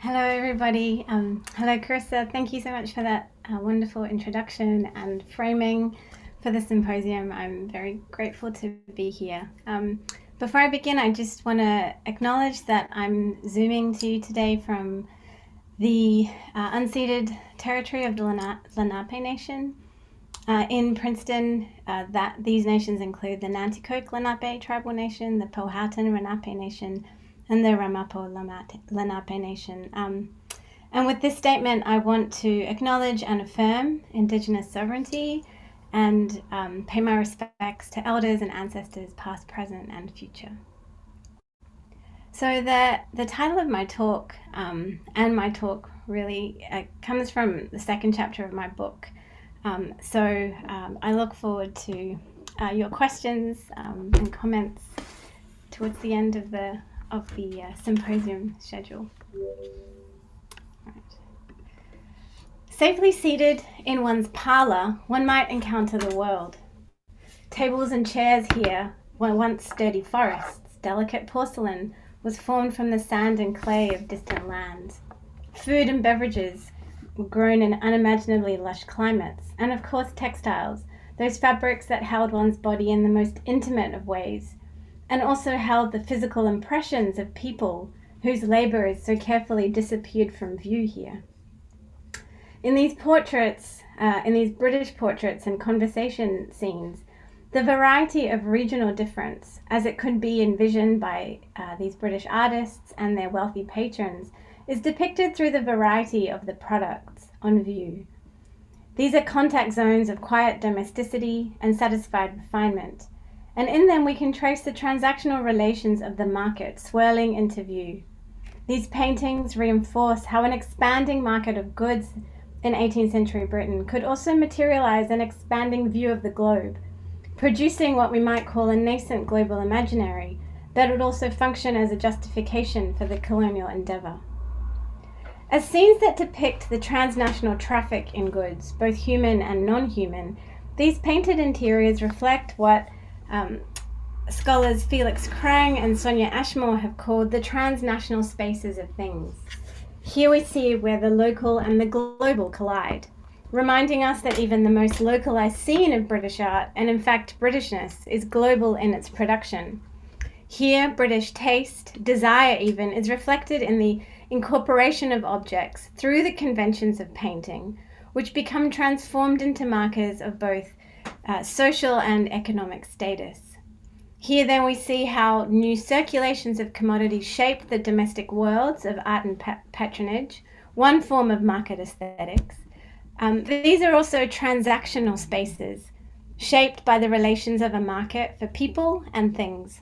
Hello, everybody. Hello, Charissa. Thank you so much for that wonderful introduction and framing for the symposium. I'm very grateful to be here. Before I begin, I just want to acknowledge that I'm Zooming to you today from the unceded territory of the Lenape Nation in Princeton. These nations include the Nanticoke Lenape Tribal Nation, the Powhatan Lenape Nation, and the Ramapo Lenape Nation. And with this statement, I want to acknowledge and affirm Indigenous sovereignty and pay my respects to elders and ancestors past, present, and future. So the title of my talk and my talk really comes from the second chapter of my book. I look forward to your questions and comments towards the end of the symposium schedule. Right. Safely seated in one's parlour, one might encounter the world. Tables and chairs here were once sturdy forests. Delicate porcelain was formed from the sand and clay of distant lands. Food and beverages were grown in unimaginably lush climates, and of course textiles, those fabrics that held one's body in the most intimate of ways, and also held the physical impressions of people whose labour is so carefully disappeared from view here. In these portraits, in these British portraits and conversation scenes, the variety of regional difference, as it could be envisioned by these British artists and their wealthy patrons, is depicted through the variety of the products on view. These are contact zones of quiet domesticity and satisfied refinement, and in them we can trace the transactional relations of the market swirling into view. These paintings reinforce how an expanding market of goods in 18th century Britain could also materialize an expanding view of the globe, producing what we might call a nascent global imaginary that would also function as a justification for the colonial endeavour. As scenes that depict the transnational traffic in goods, both human and non-human, these painted interiors reflect what scholars Felix Krang and Sonia Ashmore have called the transnational spaces of things. Here we see where the local and the global collide, reminding us that even the most localized scene of British art, and in fact Britishness, is global in its production. Here, British taste, desire even, is reflected in the incorporation of objects through the conventions of painting, which become transformed into markers of both social and economic status. Here then we see how new circulations of commodities shape the domestic worlds of art and patronage, one form of market aesthetics. These are also transactional spaces, shaped by the relations of a market for people and things.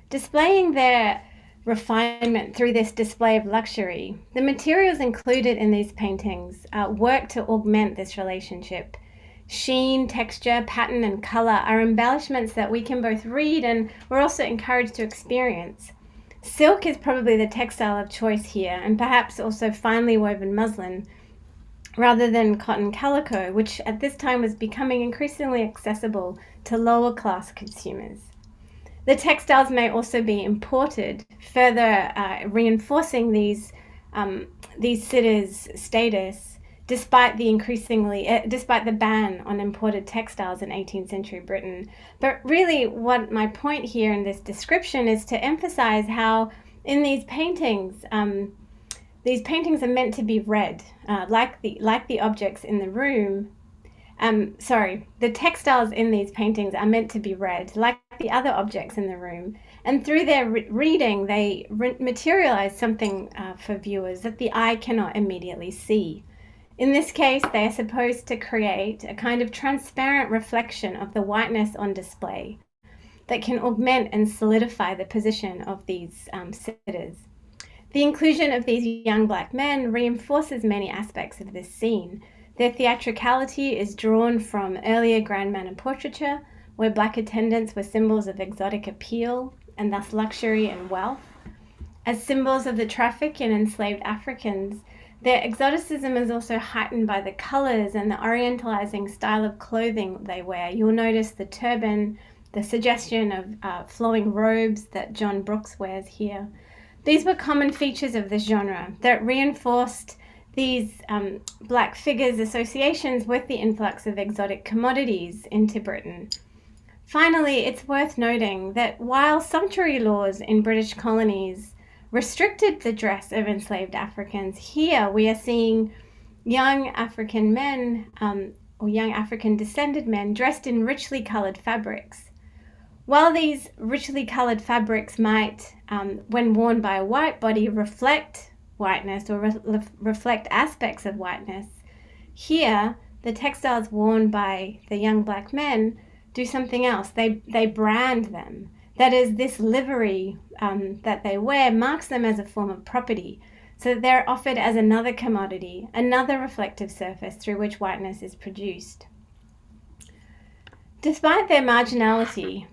Displaying their refinement through this display of luxury, the materials included in these paintings work to augment this relationship. Sheen, texture, pattern, and colour are embellishments that we can both read and we're also encouraged to experience. Silk is probably the textile of choice here, and perhaps also finely woven muslin, rather than cotton calico, which at this time was becoming increasingly accessible to lower class consumers. The textiles may also be imported, further reinforcing these sitters' status, despite the ban on imported textiles in 18th century Britain. But really, what my point here in this description is to emphasize how in these paintings are meant to be read, like the objects in the room. The textiles in these paintings are meant to be read, like the other objects in the room, and through their reading, they materialize something for viewers that the eye cannot immediately see. In this case, they are supposed to create a kind of transparent reflection of the whiteness on display that can augment and solidify the position of these sitters. The inclusion of these young black men reinforces many aspects of this scene. Their theatricality is drawn from earlier grand manner portraiture, where black attendants were symbols of exotic appeal and thus luxury and wealth. As symbols of the traffic in enslaved Africans, their exoticism is also heightened by the colors and the orientalizing style of clothing they wear. You'll notice the turban, the suggestion of flowing robes that John Brooks wears here, These were common features of this genre that reinforced these black figures' associations with the influx of exotic commodities into Britain. Finally, it's worth noting that while sumptuary laws in British colonies restricted the dress of enslaved Africans, here we are seeing young African men or young African descended men dressed in richly coloured fabrics. While these richly coloured fabrics might, when worn by a white body, reflect whiteness or reflect aspects of whiteness, here the textiles worn by the young black men do something else. They brand them. That is, this livery that they wear marks them as a form of property, so that they're offered as another commodity, another reflective surface through which whiteness is produced. Despite their marginality,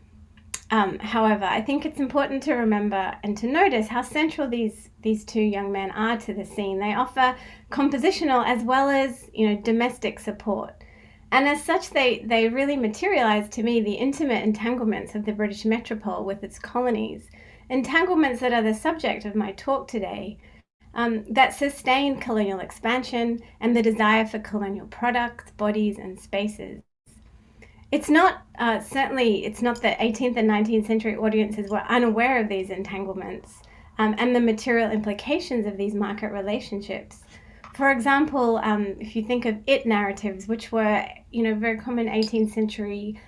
however, I think it's important to remember and to notice how central these two young men are to the scene. They offer compositional as well as domestic support. And as such, they really materialize to me the intimate entanglements of the British metropole with its colonies, entanglements that are the subject of my talk today, that sustain colonial expansion and the desire for colonial products, bodies, and spaces. It's not, certainly, it's not that 18th and 19th century audiences were unaware of these entanglements and the material implications of these market relationships. For example, if you think of it narratives, which were, very common 18th century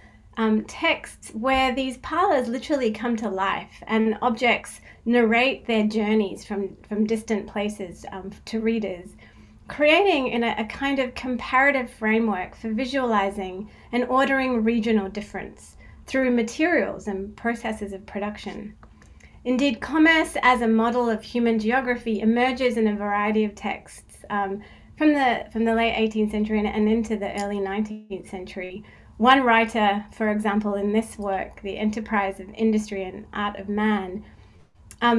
texts where these parlors literally come to life and objects narrate their journeys from distant places to readers, creating in a kind of comparative framework for visualizing and ordering regional difference through materials and processes of production. Indeed, commerce as a model of human geography emerges in a variety of texts from the late 18th century and into the early 19th century. One writer, for example, in this work, The Enterprise of Industry and Art of Man,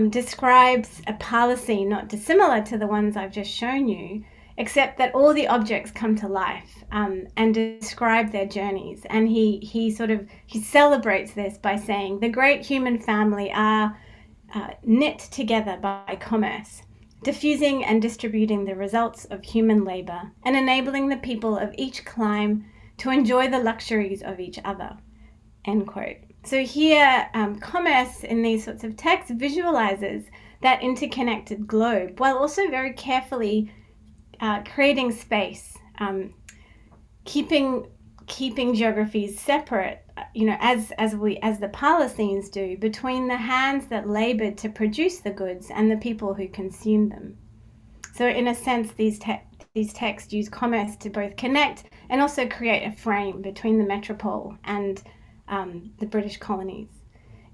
describes a parlor scene not dissimilar to the ones I've just shown you, except that all the objects come to life and describe their journeys. And he celebrates this by saying the great human family are knit together by commerce, diffusing and distributing the results of human labor and enabling the people of each clime to enjoy the luxuries of each other, end quote. So here, commerce in these sorts of texts visualizes that interconnected globe while also very carefully creating space, keeping geographies separate, as the parlor scenes do, between the hands that labored to produce the goods and the people who consumed them. So in a sense, these texts use commerce to both connect and also create a frame between the metropole and the British colonies.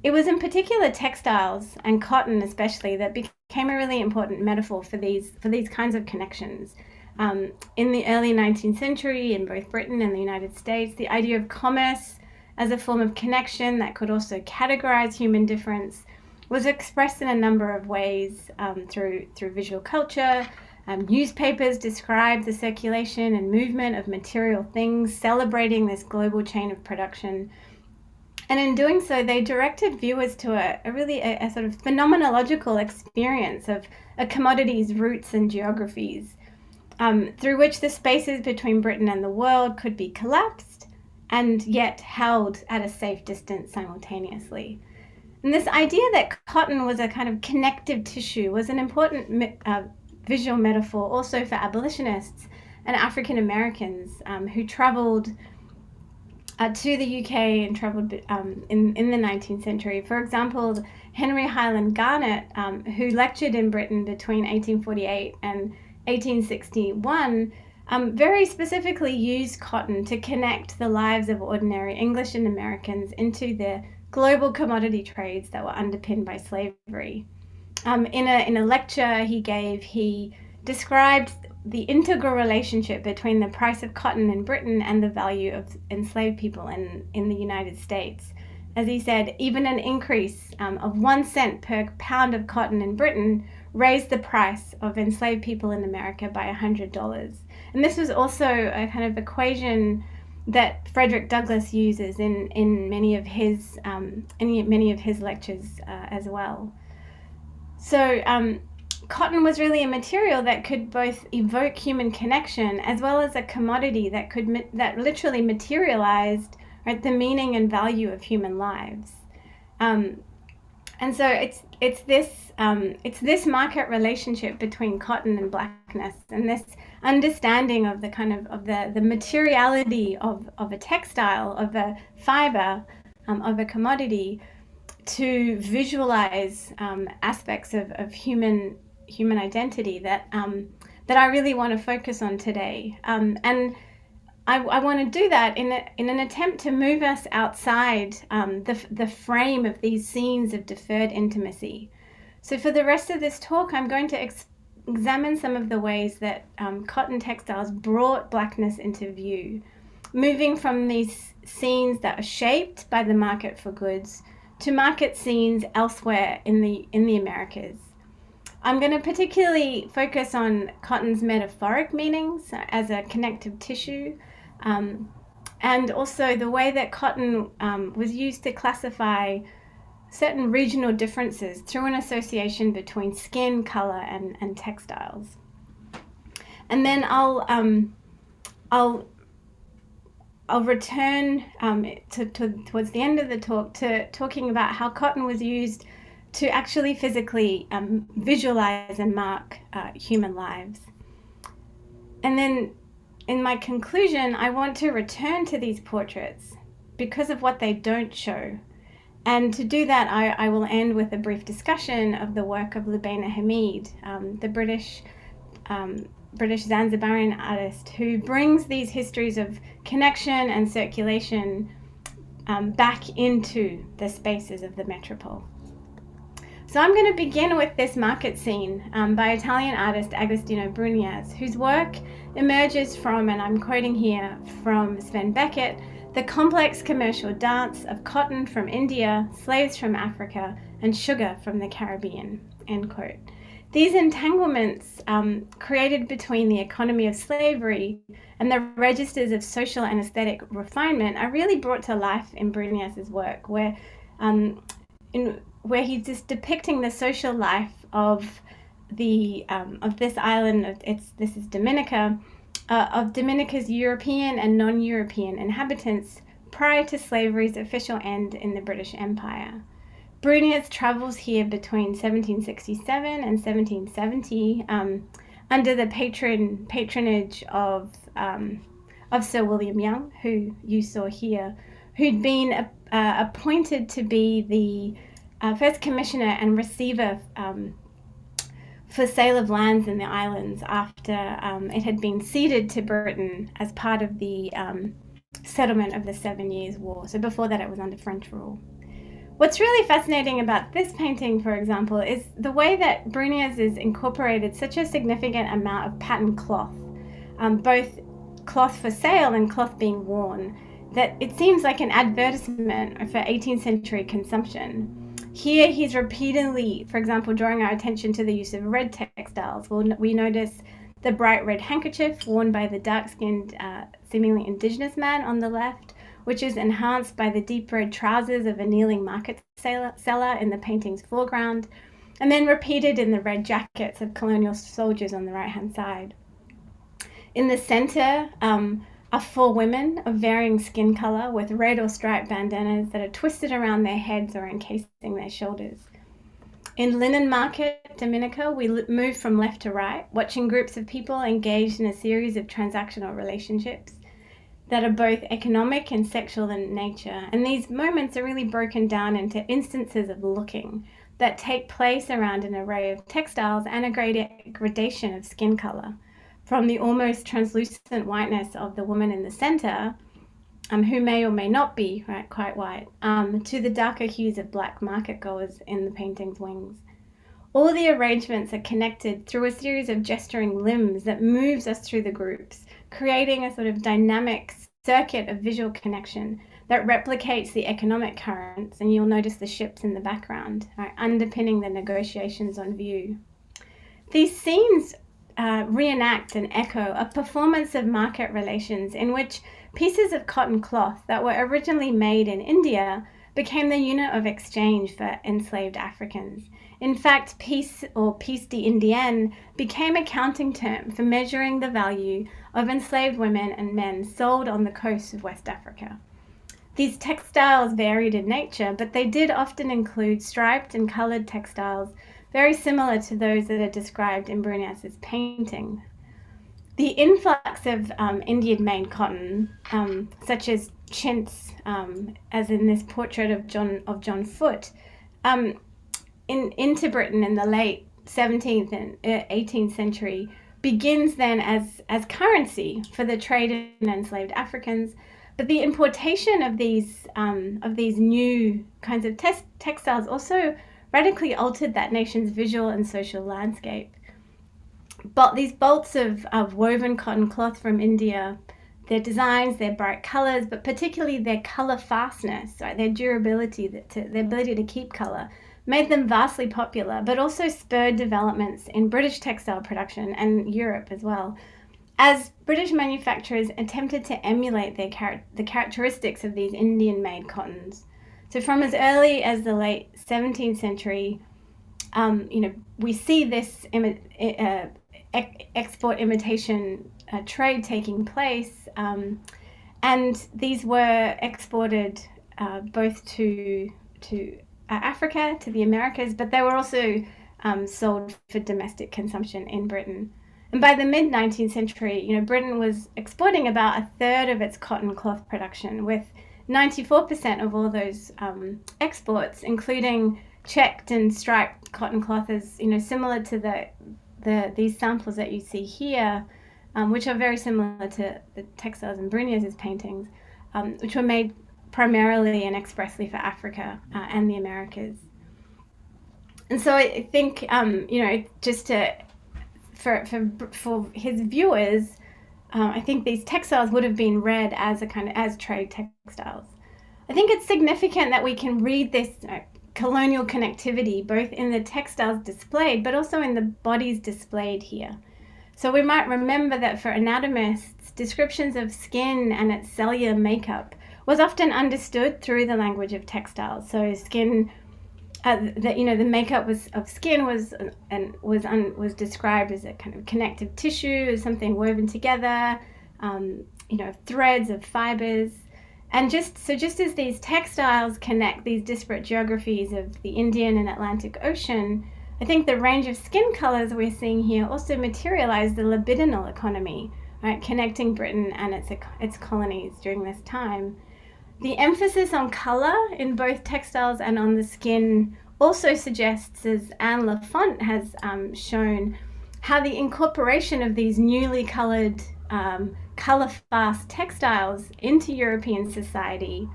It was in particular textiles and cotton especially that became a really important metaphor for these kinds of connections. In the early 19th century, in both Britain and the United States, the idea of commerce as a form of connection that could also categorize human difference was expressed in a number of ways through visual culture. Newspapers described the circulation and movement of material things, celebrating this global chain of production. And in doing so, they directed viewers to a sort of phenomenological experience of a commodity's roots and geographies, through which the spaces between Britain and the world could be collapsed and yet held at a safe distance simultaneously. And this idea that cotton was a kind of connective tissue was an important visual metaphor also for abolitionists and African Americans who traveled to the UK and traveled in the 19th century. For example, Henry Highland Garnet, who lectured in Britain between 1848 and 1861, very specifically used cotton to connect the lives of ordinary English and Americans into the global commodity trades that were underpinned by slavery. In a lecture he gave, he described the integral relationship between the price of cotton in Britain and the value of enslaved people in the United States. As he said, even an increase of 1 cent per pound of cotton in Britain raised the price of enslaved people in America by $100. And this was also a kind of equation that Frederick Douglass uses in many of his lectures as well. So cotton was really a material that could both evoke human connection as well as a commodity that literally materialized, right, the meaning and value of human lives. And so it's this market relationship between cotton and blackness, and this understanding of the kind of the materiality of a textile, of a fiber, of a commodity, to visualize aspects of human identity that I really want to focus on today. And I want to do that in an attempt to move us outside the frame of these scenes of deferred intimacy. So for the rest of this talk, I'm going to examine some of the ways that cotton textiles brought blackness into view, moving from these scenes that are shaped by the market for goods to market scenes elsewhere in the Americas. I'm going to particularly focus on cotton's metaphoric meanings as a connective tissue, and also the way that cotton was used to classify certain regional differences through an association between skin, color, and textiles. And then I'll return towards the end of the talk to talking about how cotton was used to actually physically visualize and mark human lives. And then in my conclusion, I want to return to these portraits because of what they don't show. And to do that, I will end with a brief discussion of the work of Lubaina Hameed, the British Zanzibarian artist who brings these histories of connection and circulation back into the spaces of the metropole. So I'm going to begin with this market scene by Italian artist Agostino Brunias, whose work emerges from, and I'm quoting here from Sven Beckett, the complex commercial dance of cotton from India, slaves from Africa, and sugar from the Caribbean, end quote. These entanglements created between the economy of slavery and the registers of social and aesthetic refinement are really brought to life in Brunias's work, where he's just depicting the social life of this island. This is Dominica, of Dominica's European and non-European inhabitants prior to slavery's official end in the British Empire. Brunias travels here between 1767 and 1770 under the patronage of Sir William Young, who you saw here, who'd been appointed to be the first commissioner and receiver for sale of lands in the islands after it had been ceded to Britain as part of the settlement of the 7 Years' War. So before that, it was under French rule. What's really fascinating about this painting, for example, is the way that Brunias has incorporated such a significant amount of patterned cloth, both cloth for sale and cloth being worn, that it seems like an advertisement for 18th century consumption. Here he's repeatedly, for example, drawing our attention to the use of red textiles. We notice the bright red handkerchief worn by the dark-skinned, seemingly indigenous man on the left, which is enhanced by the deep red trousers of a kneeling market seller in the painting's foreground, and then repeated in the red jackets of colonial soldiers on the right-hand side. In the center are 4 women of varying skin color with red or striped bandanas that are twisted around their heads or encasing their shoulders. In Linen Market, Dominica, we move from left to right, watching groups of people engaged in a series of transactional relationships that are both economic and sexual in nature. And these moments are really broken down into instances of looking that take place around an array of textiles and a gradation of skin color, from the almost translucent whiteness of the woman in the center, who may or may not be quite white, to the darker hues of black market goers in the painting's wings. All the arrangements are connected through a series of gesturing limbs that moves us through the groups, creating a sort of dynamic circuit of visual connection that replicates the economic currents, and you'll notice the ships in the background, underpinning the negotiations on view. These scenes reenact and echo a performance of market relations in which pieces of cotton cloth that were originally made in India became the unit of exchange for enslaved Africans. In fact, piece or piece d'Indienne became a counting term for measuring the value of enslaved women and men sold on the coast of West Africa. These textiles varied in nature, but they did often include striped and colored textiles very similar to those that are described in Brunias's painting. The influx of Indian-made cotton, such as chintz, as in this portrait of John Foote, into Britain in the late 17th and 18th century begins then as currency for the trade in enslaved Africans. But the importation of these new kinds of textiles also radically altered that nation's visual and social landscape. But these bolts of woven cotton cloth from India, their designs, their bright colors, but particularly their color fastness, right, their durability, their ability to keep color, made them vastly popular, but also spurred developments in British textile production and Europe as well, as British manufacturers attempted to emulate the characteristics of these Indian-made cottons. So from as early as the late 17th century, we see this export imitation trade taking place, and these were exported both to Africa, to the Americas, but they were also sold for domestic consumption in Britain. And by the mid-19th century, Britain was exporting about a third of its cotton cloth production, with 94% of all those exports, including checked and striped cotton cloth, as similar to these samples that you see here, which are very similar to the textiles in Brunias's paintings, which were made primarily and expressly for Africa and the Americas. And so I think, just to for his viewers, I think these textiles would have been read as as trade textiles. I think it's significant that we can read this colonial connectivity both in the textiles displayed, but also in the bodies displayed here. So we might remember that for anatomists, descriptions of skin and its cellular makeup was often understood through the language of textiles. So skin, the makeup of skin was described as a kind of connective tissue, as something woven together, threads of fibers. And just as these textiles connect these disparate geographies of the Indian and Atlantic Ocean, I think the range of skin colors we're seeing here also materialize the libidinal economy, right, connecting Britain and its colonies during this time. The emphasis on color in both textiles and on the skin also suggests, as Anne Lafont has shown, how the incorporation of these newly colored, color-fast textiles into European society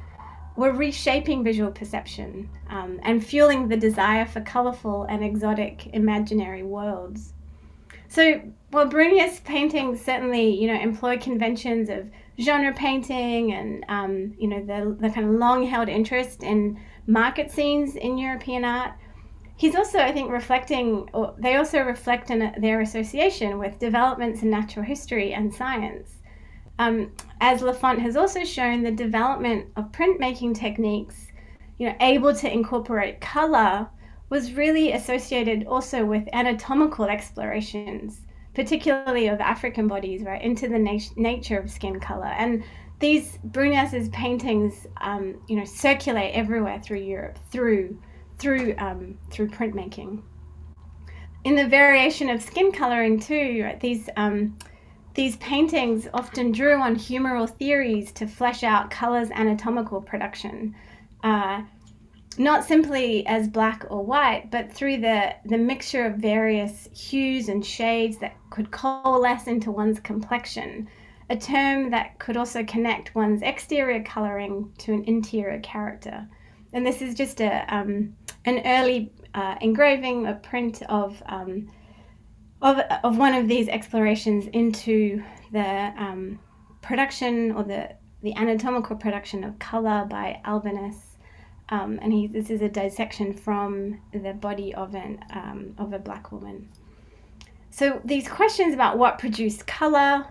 were reshaping visual perception and fueling the desire for colorful and exotic imaginary worlds. So while Brunias paintings certainly, employ conventions of genre painting and, the kind of long-held interest in market scenes in European art, he's also, I think, they also reflect in their association with developments in natural history and science. As Lafont has also shown, the development of printmaking techniques, able to incorporate color, was really associated also with anatomical explorations, particularly of African bodies, right, into the nature of skin color. And these Brunias's paintings, circulate everywhere through Europe through printmaking. In the variation of skin coloring too, right, these paintings often drew on humoral theories to flesh out color's anatomical production, not simply as black or white, but through the mixture of various hues and shades that could coalesce into one's complexion, a term that could also connect one's exterior coloring to an interior character. And this is just an early engraving, a print of one of these explorations into the production or the anatomical production of color by Albinus. And this is a dissection from the body of a black woman. So these questions about what produced color,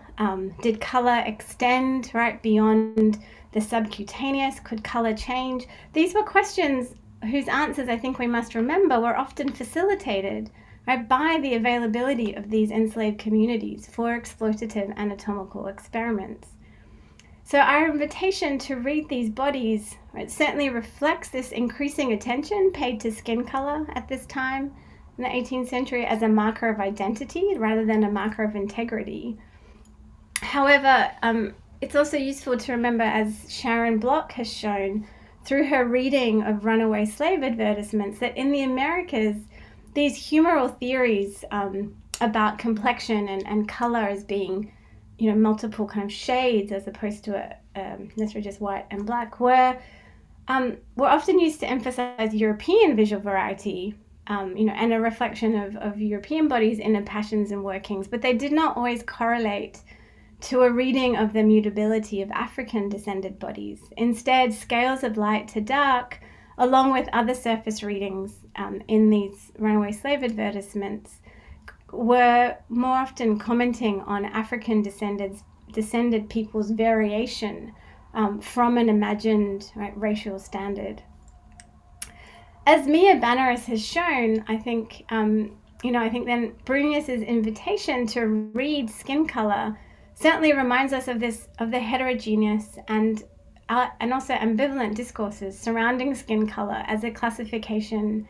did color extend right beyond the subcutaneous? Could color change? These were questions whose answers I think we must remember were often facilitated, right, by the availability of these enslaved communities for exploitative anatomical experiments. So our invitation to read these bodies, right, certainly reflects this increasing attention paid to skin color at this time in the 18th century as a marker of identity rather than a marker of integrity. However, it's also useful to remember, as Sharon Block has shown through her reading of runaway slave advertisements, that in the Americas, these humoral theories about complexion and color as being, multiple kind of shades as opposed to necessarily just white and black, were often used to emphasize European visual variety, and a reflection of European bodies' inner passions and workings, but they did not always correlate to a reading of the mutability of African-descended bodies. Instead, scales of light to dark, along with other surface readings in these runaway slave advertisements, were more often commenting on African-descended people's variation from an imagined, right, racial standard. As Mia Banaras has shown, I think then Brunius's invitation to read skin color certainly reminds us of the heterogeneous and also ambivalent discourses surrounding skin color as a classification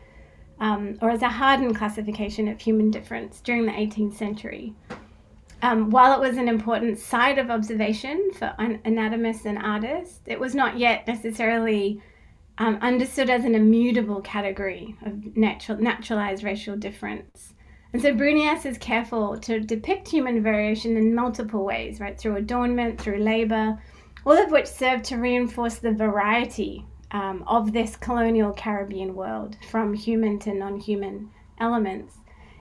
or as a hardened classification of human difference during the 18th century. While it was an important site of observation for anatomists and artists, it was not yet necessarily understood as an immutable category of naturalized racial difference. And so Brunius is careful to depict human variation in multiple ways, right, through adornment, through labor, all of which serve to reinforce the variety of this colonial Caribbean world, from human to non-human elements.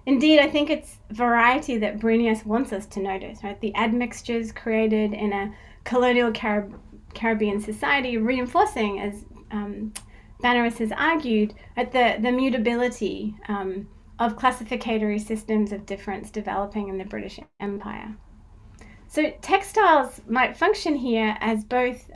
Indeed, I think it's variety that Brunius wants us to notice, right? The admixtures created in a colonial Caribbean society, reinforcing, as Banaras has argued, at the mutability of classificatory systems of difference developing in the British Empire. So textiles might function here as both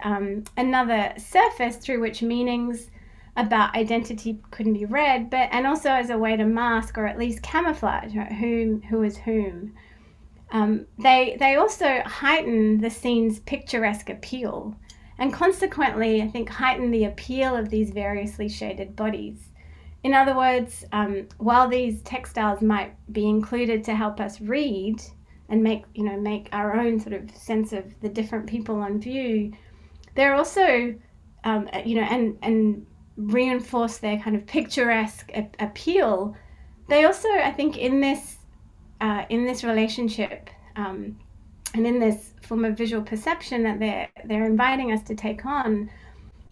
another surface through which meanings about identity couldn't be read, and also as a way to mask or at least camouflage, right, who is whom. They also heighten the scene's picturesque appeal, and consequently, I think, heighten the appeal of these variously shaded bodies. In other words, while these textiles might be included to help us read and make our own sort of sense of the different people on view, they're also, and reinforce their kind of picturesque appeal. They also, I think, in this relationship and in this form of visual perception that they're inviting us to take on,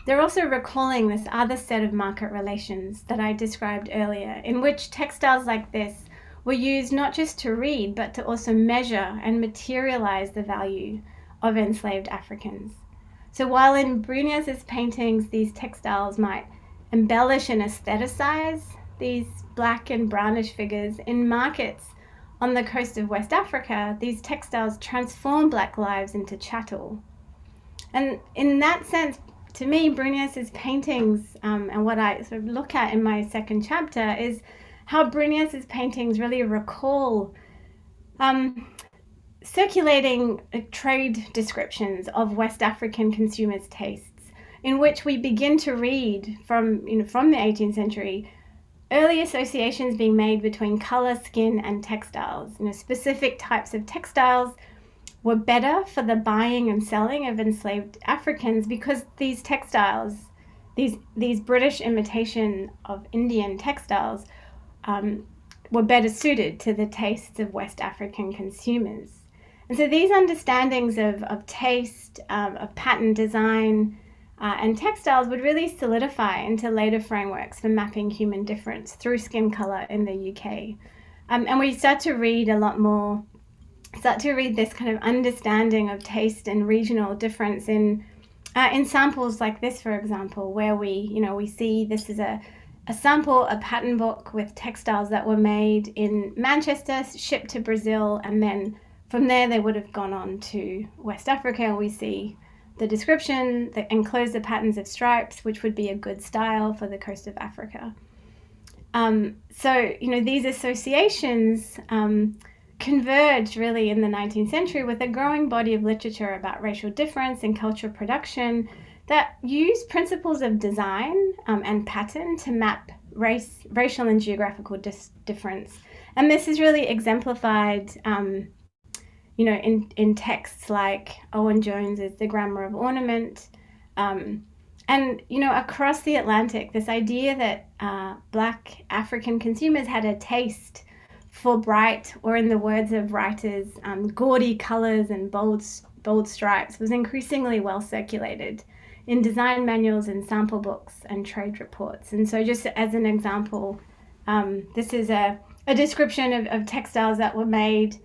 they're also recalling this other set of market relations that I described earlier, in which textiles like this were used not just to read, but to also measure and materialize the value of enslaved Africans. So while in Brunius's paintings, these textiles might embellish and aestheticize these black and brownish figures, in markets on the coast of West Africa, these textiles transform black lives into chattel. And in that sense, to me, Brunius's paintings, and what I sort of look at in my second chapter, is how Brunius's paintings really recall circulating trade descriptions of West African consumers' tastes, in which we begin to read from the 18th century early associations being made between color, skin, and textiles. Specific types of textiles were better for the buying and selling of enslaved Africans because these textiles, these British imitation of Indian textiles, were better suited to the tastes of West African consumers. And so these understandings of taste, of pattern design, and textiles would really solidify into later frameworks for mapping human difference through skin color in the UK. And we start to read this kind of understanding of taste and regional difference in samples like this, for example, where we see this is a sample, a pattern book with textiles that were made in Manchester, shipped to Brazil, and then from there they would have gone on to West Africa. We see the description, that enclose the patterns of stripes, which would be a good style for the coast of Africa. So, these associations converged really in the 19th century with a growing body of literature about racial difference in cultural production that used principles of design and pattern to map racial and geographical difference. And this is really exemplified in texts like Owen Jones's The Grammar of Ornament. And across the Atlantic, this idea that Black African consumers had a taste for bright, or in the words of writers, gaudy colors and bold stripes was increasingly well circulated in design manuals and sample books and trade reports. And so just as an example, this is a description of textiles that were made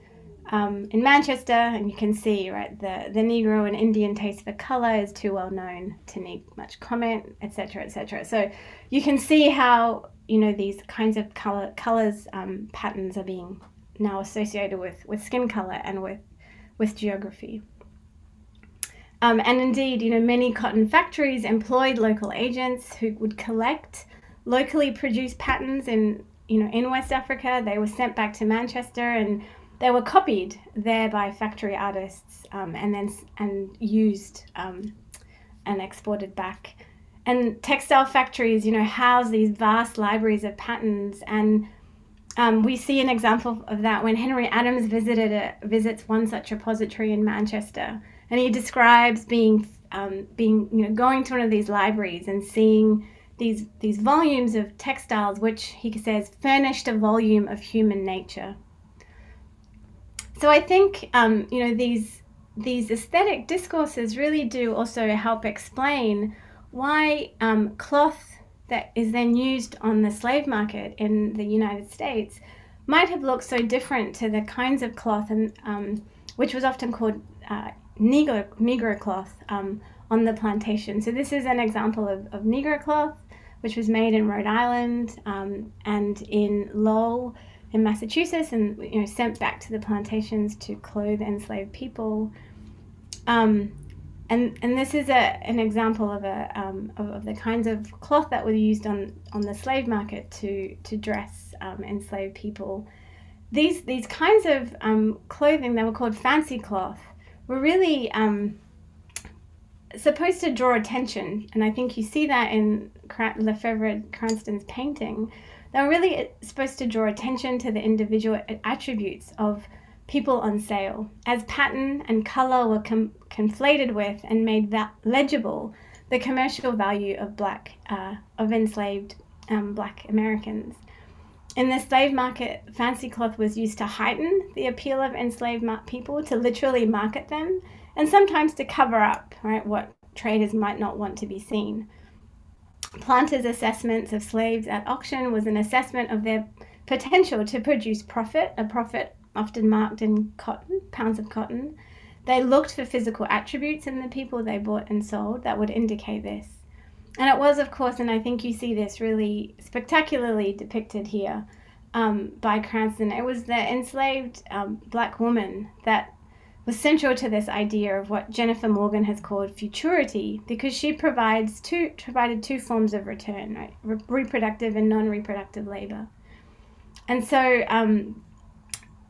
in Manchester, and you can see, right, the Negro and Indian taste for color is too well known to need much comment, etc., etc. So you can see how these kinds of colors patterns are being now associated with skin color and with geography. And indeed, many cotton factories employed local agents who would collect locally produced patterns in West Africa. They were sent back to Manchester and they were copied there by factory artists and used and exported back. And textile factories, house these vast libraries of patterns. And we see an example of that when Henry Adams visits one such repository in Manchester. And he describes going to one of these libraries and seeing these volumes of textiles, which he says furnished a volume of human nature. So I think these aesthetic discourses really do also help explain why cloth that is then used on the slave market in the United States might have looked so different to the kinds of cloth and which was often called Negro Cloth on the plantation. So this is an example of Negro Cloth, which was made in Rhode Island and in Lowell in Massachusetts, and sent back to the plantations to clothe enslaved people. And this is an example of the kinds of cloth that were used on the slave market to dress enslaved people. These kinds of clothing that were called fancy cloth were really supposed to draw attention, and I think you see that in Lefebvre Cranston's painting. They were really supposed to draw attention to the individual attributes of people on sale, as pattern and color were conflated with and made legible the commercial value of enslaved Black Americans. In the slave market, fancy cloth was used to heighten the appeal of enslaved people, to literally market them, and sometimes to cover up, right, what traders might not want to be seen. Planters' assessments of slaves at auction was an assessment of their potential to produce profit, a profit often marked in cotton, pounds of cotton. They looked for physical attributes in the people they bought and sold that would indicate this. And it was, of course, and I think you see this really spectacularly depicted here by Cranston, it was the enslaved Black woman that was central to this idea of what Jennifer Morgan has called futurity, because she provided two forms of return, right? Reproductive and non-reproductive labor. And so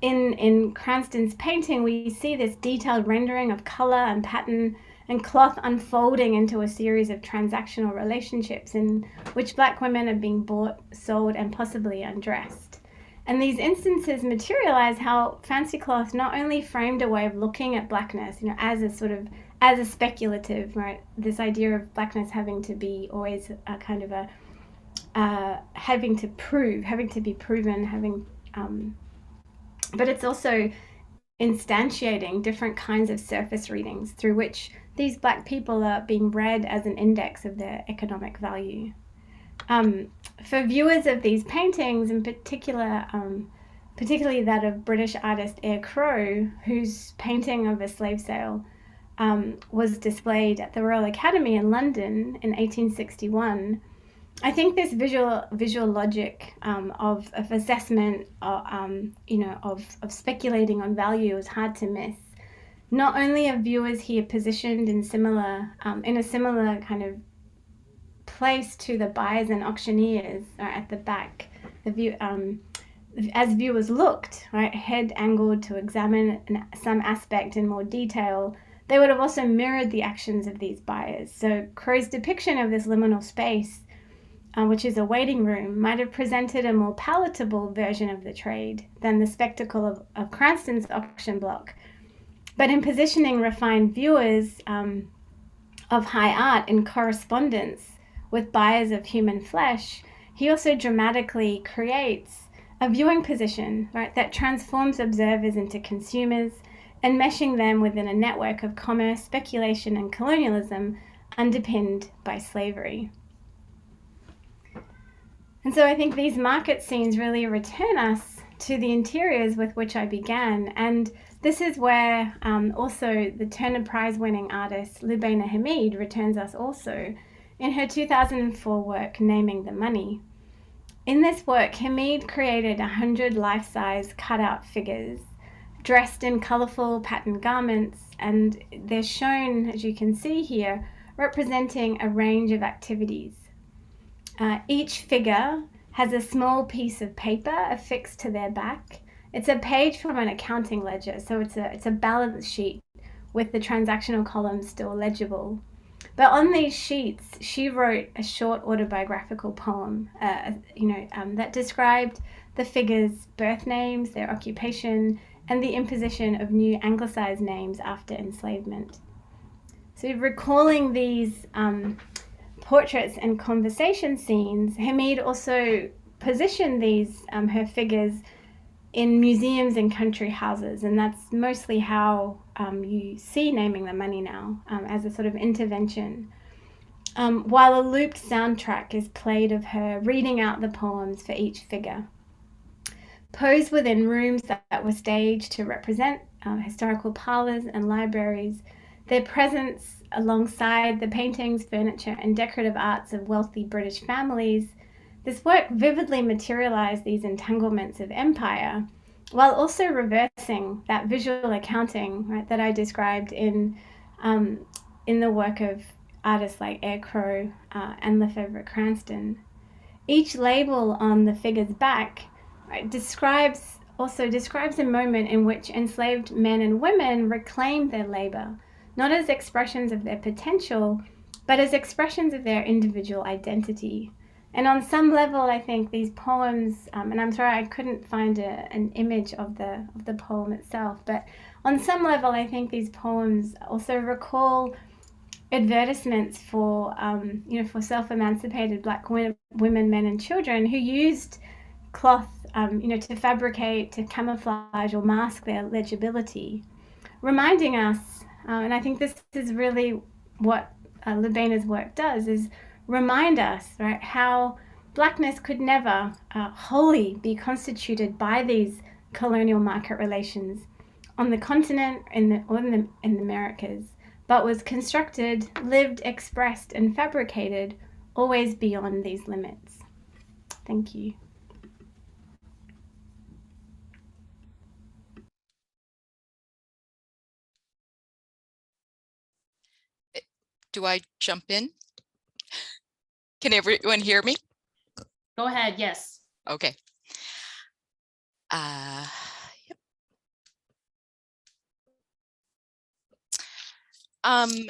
in Cranston's painting, we see this detailed rendering of color and pattern and cloth unfolding into a series of transactional relationships in which Black women are being bought, sold, and possibly undressed. And these instances materialize how fancy cloth not only framed a way of looking at Blackness, as a speculative, right? This idea of Blackness having to be always a kind of having to be proven, but it's also instantiating different kinds of surface readings through which these Black people are being read as an index of their economic value. For viewers of these paintings, in particular, particularly that of British artist Eyre Crowe, whose painting of a slave sale was displayed at the Royal Academy in London in 1861, I think this visual logic of assessment, of speculating on value is hard to miss. Not only are viewers here positioned in a similar kind of place to the buyers and auctioneers at the back, the view, as viewers looked, right, head angled to examine some aspect in more detail, they would have also mirrored the actions of these buyers. So Crow's depiction of this liminal space, which is a waiting room, might have presented a more palatable version of the trade than the spectacle of Cranston's auction block. But in positioning refined viewers of high art in correspondence with buyers of human flesh, he also dramatically creates a viewing position, right, that transforms observers into consumers, enmeshing them within a network of commerce, speculation, and colonialism underpinned by slavery. And so I think these market scenes really return us to the interiors with which I began. And this is where also the Turner Prize winning artist Lubaina Hameed returns us also in her 2004 work, Naming the Money. In this work, Hameed created 100 life-size cutout figures dressed in colorful patterned garments, and they're shown, as you can see here, representing a range of activities. Each figure has a small piece of paper affixed to their back. It's a page from an accounting ledger, so it's a balance sheet with the transactional columns still legible. But on these sheets, she wrote a short autobiographical poem, that described the figures' birth names, their occupation, and the imposition of new anglicized names after enslavement. So recalling these portraits and conversation scenes, Hameed also positioned these her figures in museums and country houses, and that's mostly how you see Naming the Money now, as a sort of intervention. While a looped soundtrack is played of her reading out the poems for each figure. Posed within rooms that were staged to represent historical parlors and libraries, their presence alongside the paintings, furniture, and decorative arts of wealthy British families, this work vividly materialized these entanglements of empire, while also reversing that visual accounting, right, that I described in the work of artists like Eyre Crow and Lefebvre Cranston. Each label on the figure's back, right, describes a moment in which enslaved men and women reclaimed their labor, not as expressions of their potential, but as expressions of their individual identity. And on some level, I think these poems, and I'm sorry I couldn't find an image of the poem itself, but on some level, I think these poems also recall advertisements for self-emancipated Black women, men, and children who used cloth, to fabricate, to camouflage or mask their legibility, reminding us, and I think this is really what Lubaina's work does, is remind us, right, how Blackness could never wholly be constituted by these colonial market relations on the continent or in the Americas, but was constructed, lived, expressed, and fabricated always beyond these limits. Thank you. Do I jump in? Can everyone hear me? Go ahead, yes. Okay. Yep. I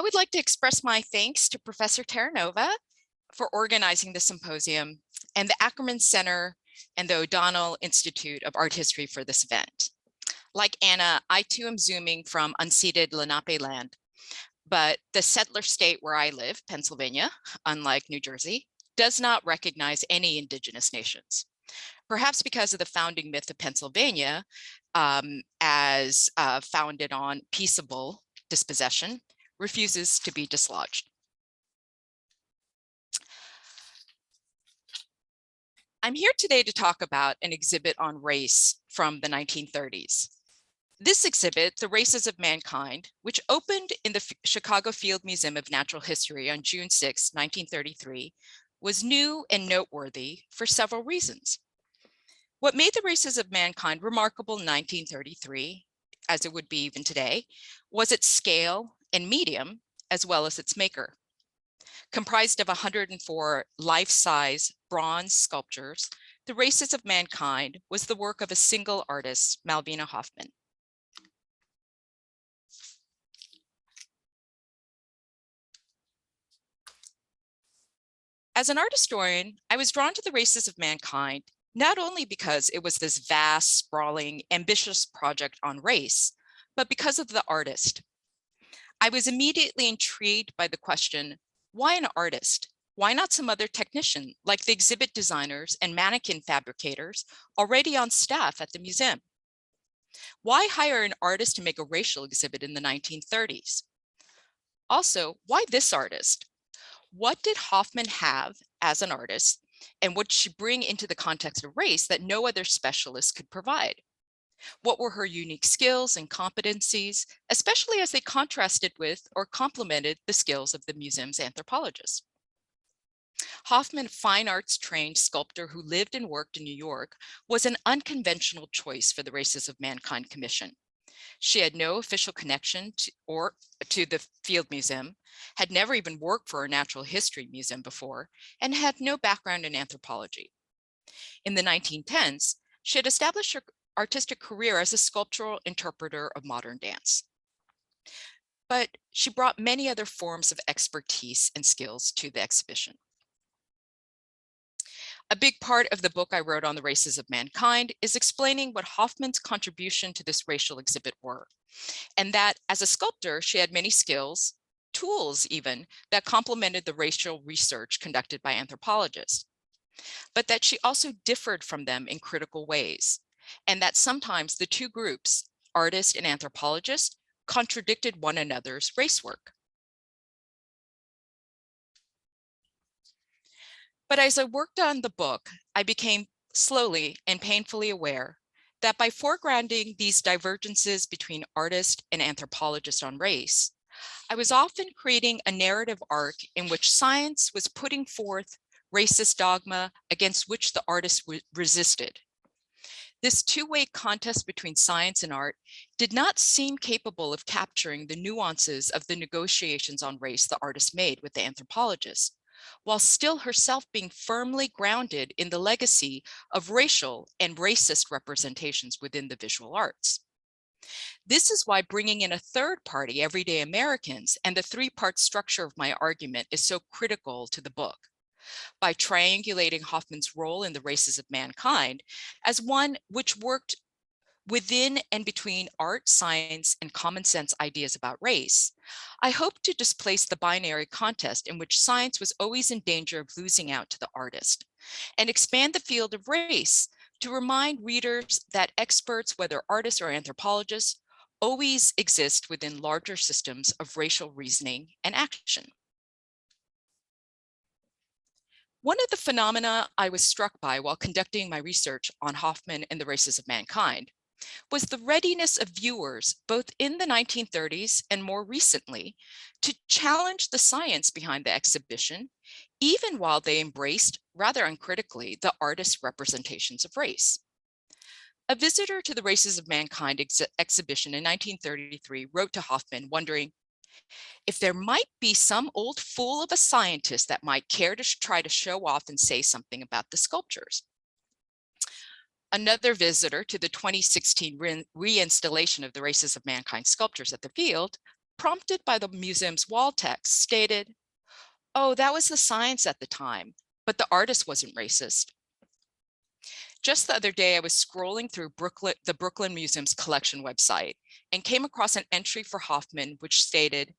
would like to express my thanks to Professor Terranova for organizing the symposium and the Ackerman Center and the O'Donnell Institute of Art History for this event. Like Anna, I too am zooming from unceded Lenape land, but the settler state where I live, Pennsylvania, unlike New Jersey, does not recognize any indigenous nations. Perhaps because of the founding myth of Pennsylvania as founded on peaceable dispossession, refuses to be dislodged. I'm here today to talk about an exhibit on race from the 1930s. This exhibit, The Races of Mankind, which opened in the Chicago Field Museum of Natural History on June 6, 1933, was new and noteworthy for several reasons. What made The Races of Mankind remarkable in 1933 as it would be even today, was its scale and medium, as well as its maker. Comprised of 104 life-size bronze sculptures, The Races of Mankind was the work of a single artist, Malvina Hoffman. As an art historian, I was drawn to The Races of Mankind, not only because it was this vast, sprawling, ambitious project on race, but because of the artist. I was immediately intrigued by the question, why an artist? Why not some other technician, like the exhibit designers and mannequin fabricators already on staff at the museum? Why hire an artist to make a racial exhibit in the 1930s? Also, why this artist? What did Hoffman have as an artist, and what did she bring into the context of race that no other specialist could provide? What were her unique skills and competencies, especially as they contrasted with or complemented the skills of the museum's anthropologists? Hoffman, a fine arts trained sculptor who lived and worked in New York, was an unconventional choice for the Races of Mankind Commission. She had no official connection to the Field Museum, had never even worked for a natural history museum before, and had no background in anthropology. In the 1910s, she had established her artistic career as a sculptural interpreter of modern dance. But she brought many other forms of expertise and skills to the exhibition. A big part of the book I wrote on the Races of Mankind is explaining what Hoffman's contribution to this racial exhibit were, and that as a sculptor, she had many skills, tools even, that complemented the racial research conducted by anthropologists, but that she also differed from them in critical ways, and that sometimes the two groups, artist and anthropologist, contradicted one another's race work. But as I worked on the book, I became slowly and painfully aware that by foregrounding these divergences between artist and anthropologist on race, I was often creating a narrative arc in which science was putting forth racist dogma against which the artist resisted. This two-way contest between science and art did not seem capable of capturing the nuances of the negotiations on race the artist made with the anthropologist, while still herself being firmly grounded in the legacy of racial and racist representations within the visual arts. This is why bringing in a third party, everyday Americans, and the three-part structure of my argument is so critical to the book. By triangulating Hoffman's role in the Races of Mankind as one which worked within and between art, science, and common sense ideas about race, I hope to displace the binary contest in which science was always in danger of losing out to the artist, and expand the field of race to remind readers that experts, whether artists or anthropologists, always exist within larger systems of racial reasoning and action. One of the phenomena I was struck by while conducting my research on Hoffman and the Races of Mankind was the readiness of viewers, both in the 1930s and more recently, to challenge the science behind the exhibition, even while they embraced, rather uncritically, the artist's representations of race. A visitor to the Races of Mankind exhibition in 1933 wrote to Hoffman wondering if there might be some old fool of a scientist that might care to try to show off and say something about the sculptures. Another visitor to the 2016 reinstallation of the Races of Mankind sculptures at the Field, prompted by the museum's wall text, stated, "Oh, that was the science at the time, but the artist wasn't racist." Just the other day, I was scrolling through the Brooklyn Museum's collection website and came across an entry for Hoffman, which stated,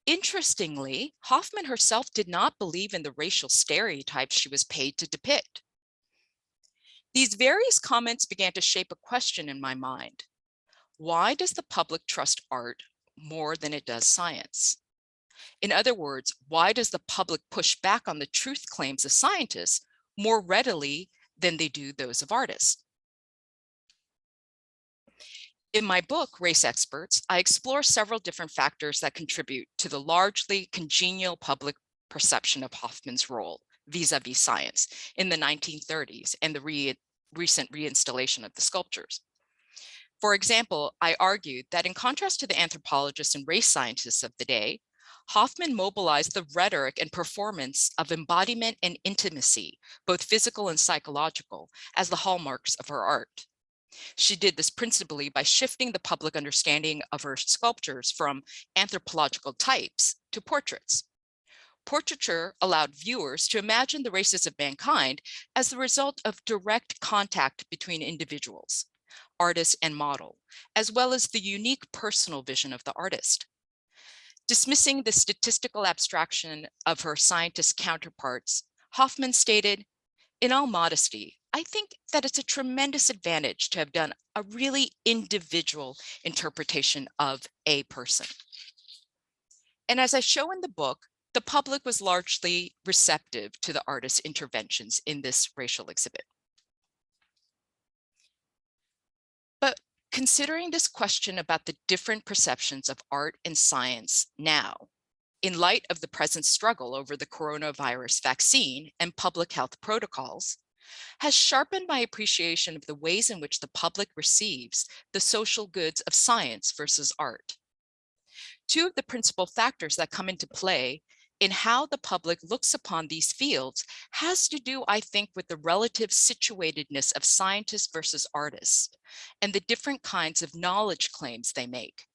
"Interestingly, Hoffman herself did not believe in the racial stereotypes she was paid to depict." These various comments began to shape a question in my mind. Why does the public trust art more than it does science? In other words, why does the public push back on the truth claims of scientists more readily than they do those of artists? In my book, Race Experts, I explore several different factors that contribute to the largely congenial public perception of Hoffman's role vis-a-vis science in the 1930s and the recent reinstallation of the sculptures. For example, I argued that in contrast to the anthropologists and race scientists of the day, Hoffman mobilized the rhetoric and performance of embodiment and intimacy, both physical and psychological, as the hallmarks of her art. She did this principally by shifting the public understanding of her sculptures from anthropological types to portraits. Portraiture allowed viewers to imagine the races of mankind as the result of direct contact between individuals, artist and model, as well as the unique personal vision of the artist. Dismissing the statistical abstraction of her scientist counterparts, Hoffman stated, "In all modesty, I think that it's a tremendous advantage to have done a really individual interpretation of a person." And as I show in the book, the public was largely receptive to the artist's interventions in this racial exhibit. But considering this question about the different perceptions of art and science now, in light of the present struggle over the coronavirus vaccine and public health protocols, has sharpened my appreciation of the ways in which the public receives the social goods of science versus art. Two of the principal factors that come into play in how the public looks upon these fields has to do, I think, with the relative situatedness of scientists versus artists and the different kinds of knowledge claims they make.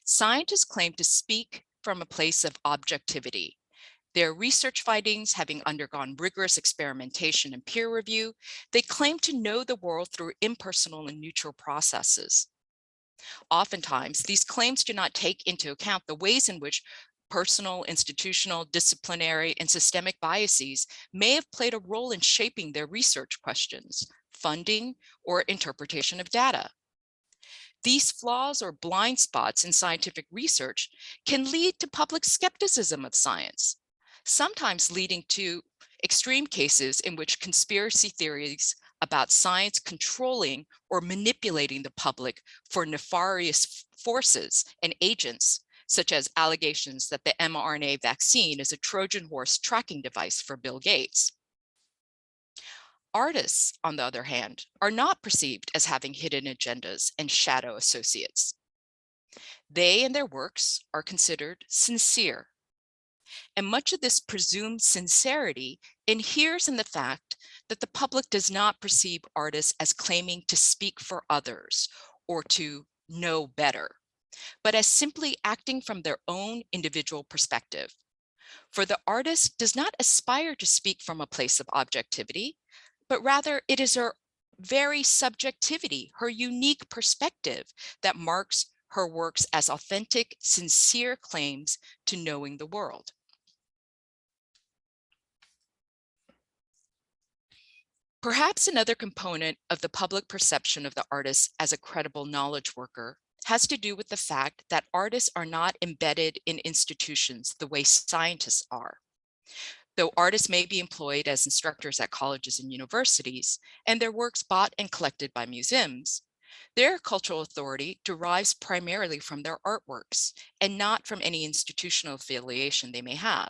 Scientists claim to speak from a place of objectivity. Their research findings having undergone rigorous experimentation and peer review, they claim to know the world through impersonal and neutral processes. Oftentimes, these claims do not take into account the ways in which personal, institutional, disciplinary, and systemic biases may have played a role in shaping their research questions, funding, or interpretation of data. These flaws or blind spots in scientific research can lead to public skepticism of science, sometimes leading to extreme cases in which conspiracy theories about science controlling or manipulating the public for nefarious forces and agents, such as allegations that the mRNA vaccine is a Trojan horse tracking device for Bill Gates. Artists, on the other hand, are not perceived as having hidden agendas and shadow associates. They and their works are considered sincere. And much of this presumed sincerity inheres in the fact that the public does not perceive artists as claiming to speak for others or to know better, but as simply acting from their own individual perspective. For the artist does not aspire to speak from a place of objectivity, but rather it is her very subjectivity, her unique perspective, that marks her works as authentic, sincere claims to knowing the world. Perhaps another component of the public perception of the artist as a credible knowledge worker has to do with the fact that artists are not embedded in institutions the way scientists are. Though artists may be employed as instructors at colleges and universities, and their works bought and collected by museums, their cultural authority derives primarily from their artworks and not from any institutional affiliation they may have.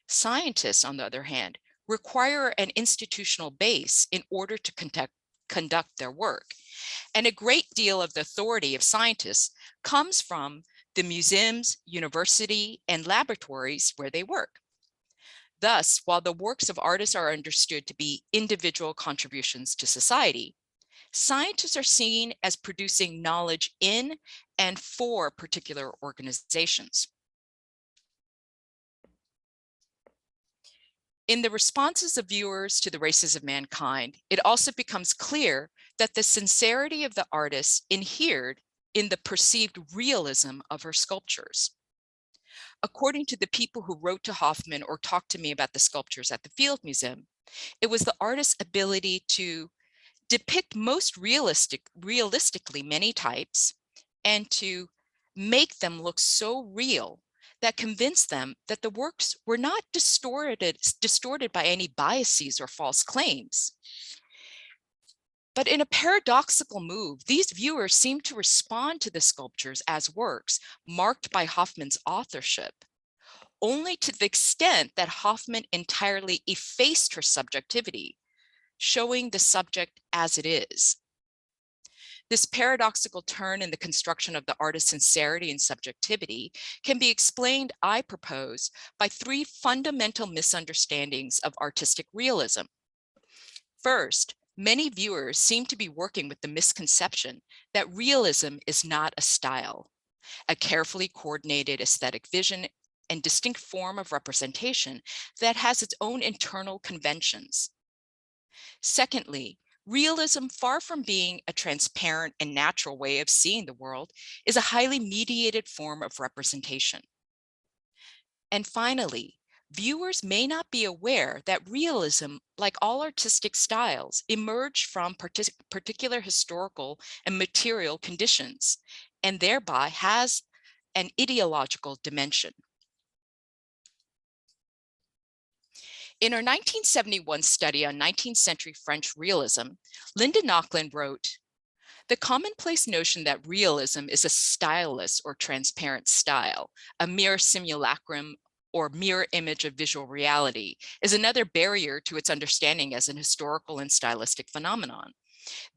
Scientists, on the other hand, require an institutional base in order to conduct their work. And a great deal of the authority of scientists comes from the museums, university, and laboratories where they work. Thus, while the works of artists are understood to be individual contributions to society, scientists are seen as producing knowledge in and for particular organizations. In the responses of viewers to the races of mankind, it also becomes clear that the sincerity of the artist inhered in the perceived realism of her sculptures. According to the people who wrote to Hoffman or talked to me about the sculptures at the Field Museum, it was the artist's ability to depict most realistically many types and to make them look so real that convinced them that the works were not distorted by any biases or false claims. But in a paradoxical move, these viewers seem to respond to the sculptures as works marked by Hoffman's authorship, only to the extent that Hoffman entirely effaced her subjectivity, showing the subject as it is. This paradoxical turn in the construction of the artist's sincerity and subjectivity can be explained, I propose, by three fundamental misunderstandings of artistic realism. First, many viewers seem to be working with the misconception that realism is not a style, a carefully coordinated aesthetic vision and distinct form of representation that has its own internal conventions. Secondly, realism, far from being a transparent and natural way of seeing the world, is a highly mediated form of representation. And finally, viewers may not be aware that realism, like all artistic styles, emerged from particular historical and material conditions, and thereby has an ideological dimension. In her 1971 study on 19th century French realism, Linda Nochlin wrote, "The commonplace notion that realism is a styleless or transparent style, a mere simulacrum or mirror image of visual reality, is another barrier to its understanding as an historical and stylistic phenomenon.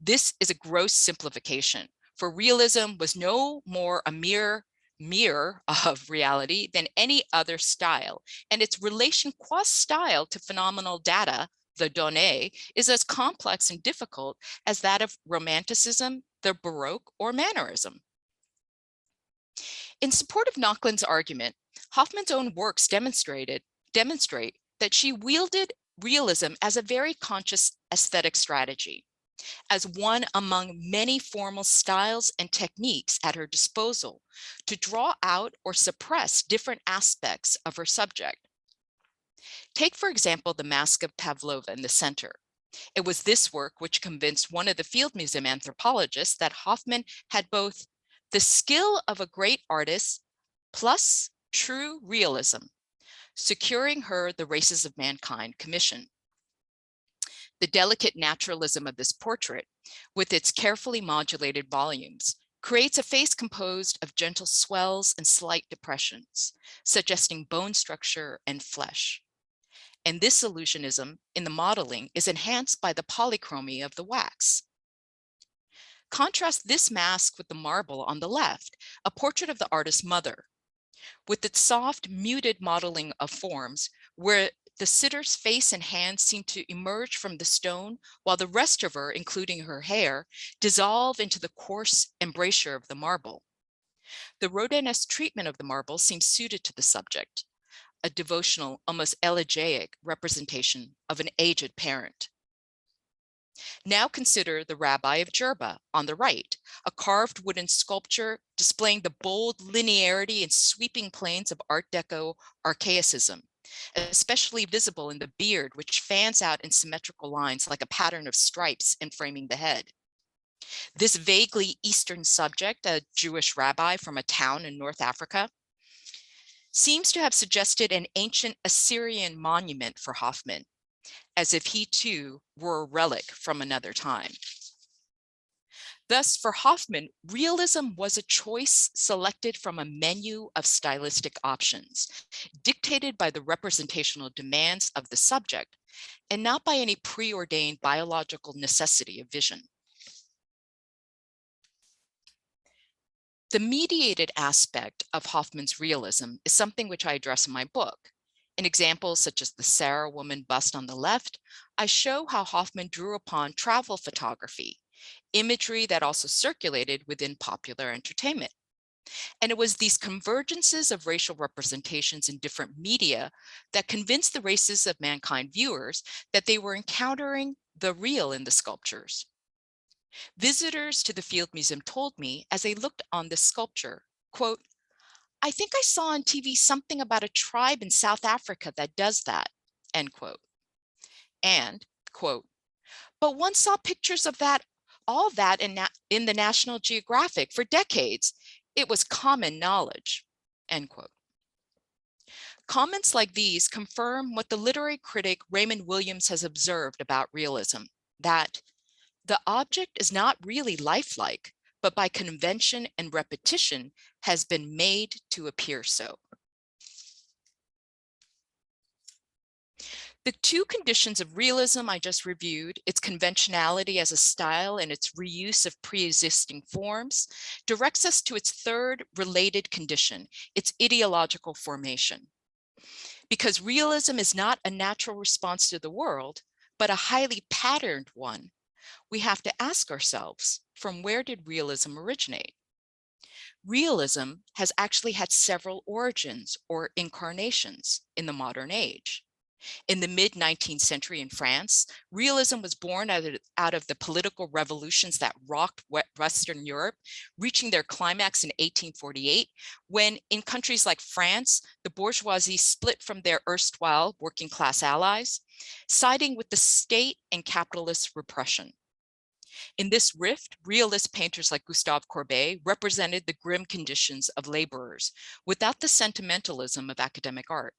This is a gross simplification, for realism was no more a mere mirror of reality than any other style, and its relation qua style to phenomenal data, the données, is as complex and difficult as that of Romanticism, the Baroque, or Mannerism." In support of Nauchlin's argument, Hoffman's own works demonstrate that she wielded realism as a very conscious aesthetic strategy, as one among many formal styles and techniques at her disposal to draw out or suppress different aspects of her subject. Take, for example, the Mask of Pavlova in the center. It was this work which convinced one of the Field Museum anthropologists that Hoffman had both the skill of a great artist plus true realism, securing her the Races of Mankind commission. The delicate naturalism of this portrait, with its carefully modulated volumes, creates a face composed of gentle swells and slight depressions, suggesting bone structure and flesh. And this illusionism in the modeling is enhanced by the polychromy of the wax. Contrast this mask with the marble on the left, a portrait of the artist's mother, with its soft, muted modeling of forms, where the sitter's face and hands seem to emerge from the stone, while the rest of her, including her hair, dissolve into the coarse embrasure of the marble. The Rodin-esque treatment of the marble seems suited to the subject, a devotional, almost elegiac representation of an aged parent. Now consider the Rabbi of Gerba on the right, a carved wooden sculpture displaying the bold linearity and sweeping planes of Art Deco archaicism, especially visible in the beard, which fans out in symmetrical lines like a pattern of stripes enframing the head. This vaguely Eastern subject, a Jewish rabbi from a town in North Africa, seems to have suggested an ancient Assyrian monument for Hoffman, as if he too were a relic from another time. Thus, for Hoffman, realism was a choice selected from a menu of stylistic options, dictated by the representational demands of the subject, and not by any preordained biological necessity of vision. The mediated aspect of Hoffman's realism is something which I address in my book. In examples such as the Sarah woman bust on the left, I show how Hoffman drew upon travel photography, imagery that also circulated within popular entertainment. And it was these convergences of racial representations in different media that convinced the Races of Mankind viewers that they were encountering the real in the sculptures. Visitors to the Field Museum told me as they looked on this sculpture, quote, "I think I saw on TV something about a tribe in South Africa that does that," end quote. And, quote, "But one saw pictures of all that in the National Geographic for decades. It was common knowledge," end quote. Comments like these confirm what the literary critic Raymond Williams has observed about realism, that the object is not really lifelike, but by convention and repetition has been made to appear so. The two conditions of realism I just reviewed, its conventionality as a style and its reuse of pre-existing forms, directs us to its third related condition, its ideological formation. Because realism is not a natural response to the world, but a highly patterned one, we have to ask ourselves, from where did realism originate? Realism has actually had several origins or incarnations in the modern age. In the mid-19th century in France, realism was born out of the political revolutions that rocked Western Europe, reaching their climax in 1848, when in countries like France, the bourgeoisie split from their erstwhile working class allies, siding with the state and capitalist repression. In this rift, realist painters like Gustave Courbet represented the grim conditions of laborers without the sentimentalism of academic art.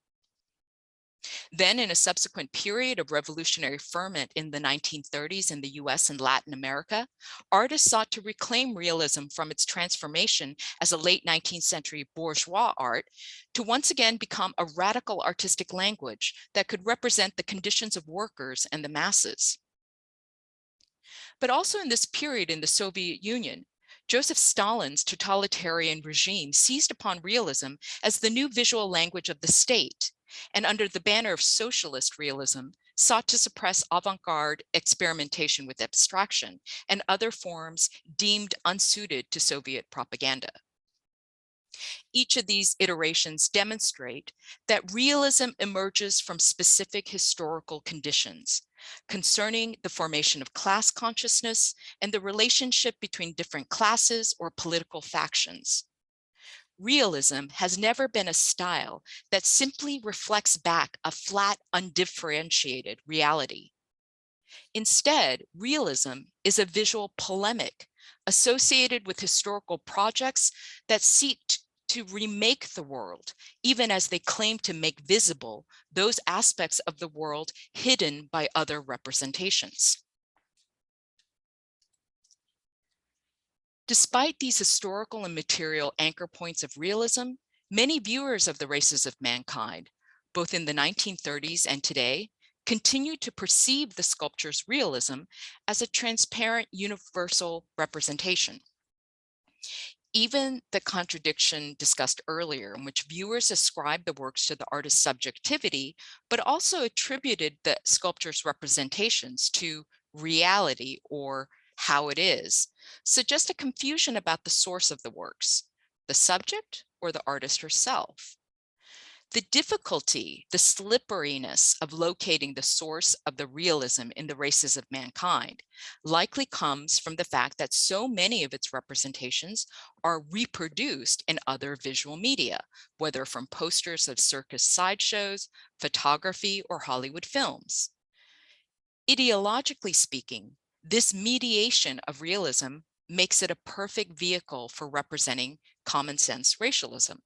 Then, in a subsequent period of revolutionary ferment in the 1930s in the US and Latin America, artists sought to reclaim realism from its transformation as a late 19th century bourgeois art to once again become a radical artistic language that could represent the conditions of workers and the masses. But also in this period in the Soviet Union, Joseph Stalin's totalitarian regime seized upon realism as the new visual language of the state, and under the banner of socialist realism, sought to suppress avant-garde experimentation with abstraction and other forms deemed unsuited to Soviet propaganda. Each of these iterations demonstrate that realism emerges from specific historical conditions concerning the formation of class consciousness and the relationship between different classes or political factions. Realism has never been a style that simply reflects back a flat, undifferentiated reality. Instead, realism is a visual polemic associated with historical projects that seek to remake the world, even as they claim to make visible those aspects of the world hidden by other representations. Despite these historical and material anchor points of realism, many viewers of the races of mankind, both in the 1930s and today, continue to perceive the sculpture's realism as a transparent universal representation. Even the contradiction discussed earlier, in which viewers ascribed the works to the artist's subjectivity, but also attributed the sculpture's representations to reality or how it is, suggest a confusion about the source of the works, the subject or the artist herself. The difficulty, the slipperiness of locating the source of the realism in the races of mankind likely comes from the fact that so many of its representations are reproduced in other visual media, whether from posters of circus sideshows, photography, or Hollywood films. Ideologically speaking, this mediation of realism makes it a perfect vehicle for representing common sense racialism.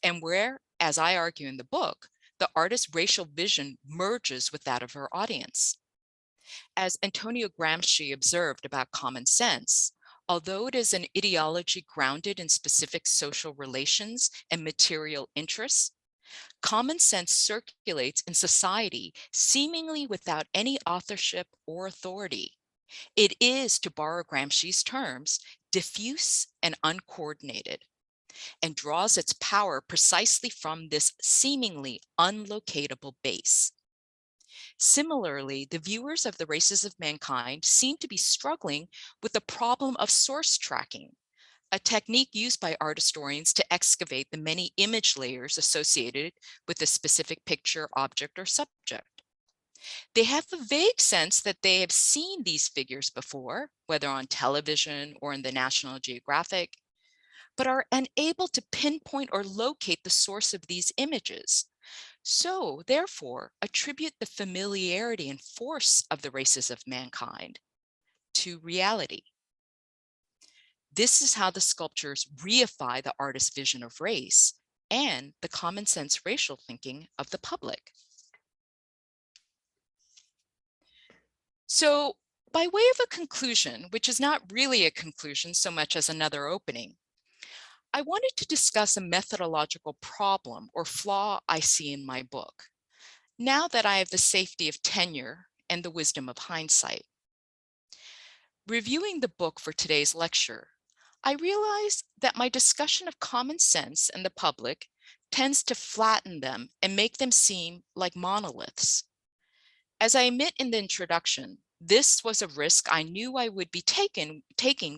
And where, as I argue in the book, the artist's racial vision merges with that of her audience. As Antonio Gramsci observed about common sense, although it is an ideology grounded in specific social relations and material interests, common sense circulates in society seemingly without any authorship or authority. It is, to borrow Gramsci's terms, diffuse and uncoordinated, and draws its power precisely from this seemingly unlocatable base. Similarly, the viewers of the races of mankind seem to be struggling with the problem of source tracking, a technique used by art historians to excavate the many image layers associated with a specific picture, object, or subject. They have a vague sense that they have seen these figures before, whether on television or in the National Geographic, but are unable to pinpoint or locate the source of these images. So, therefore, attribute the familiarity and force of the races of mankind to reality. This is how the sculptures reify the artist's vision of race and the common sense racial thinking of the public. So, by way of a conclusion, which is not really a conclusion so much as another opening, I wanted to discuss a methodological problem or flaw I see in my book. now that I have the safety of tenure and the wisdom of hindsight. Reviewing the book for today's lecture, I realized that my discussion of common sense and the public tends to flatten them and make them seem like monoliths. As I admit in the introduction, this was a risk I knew I would be taking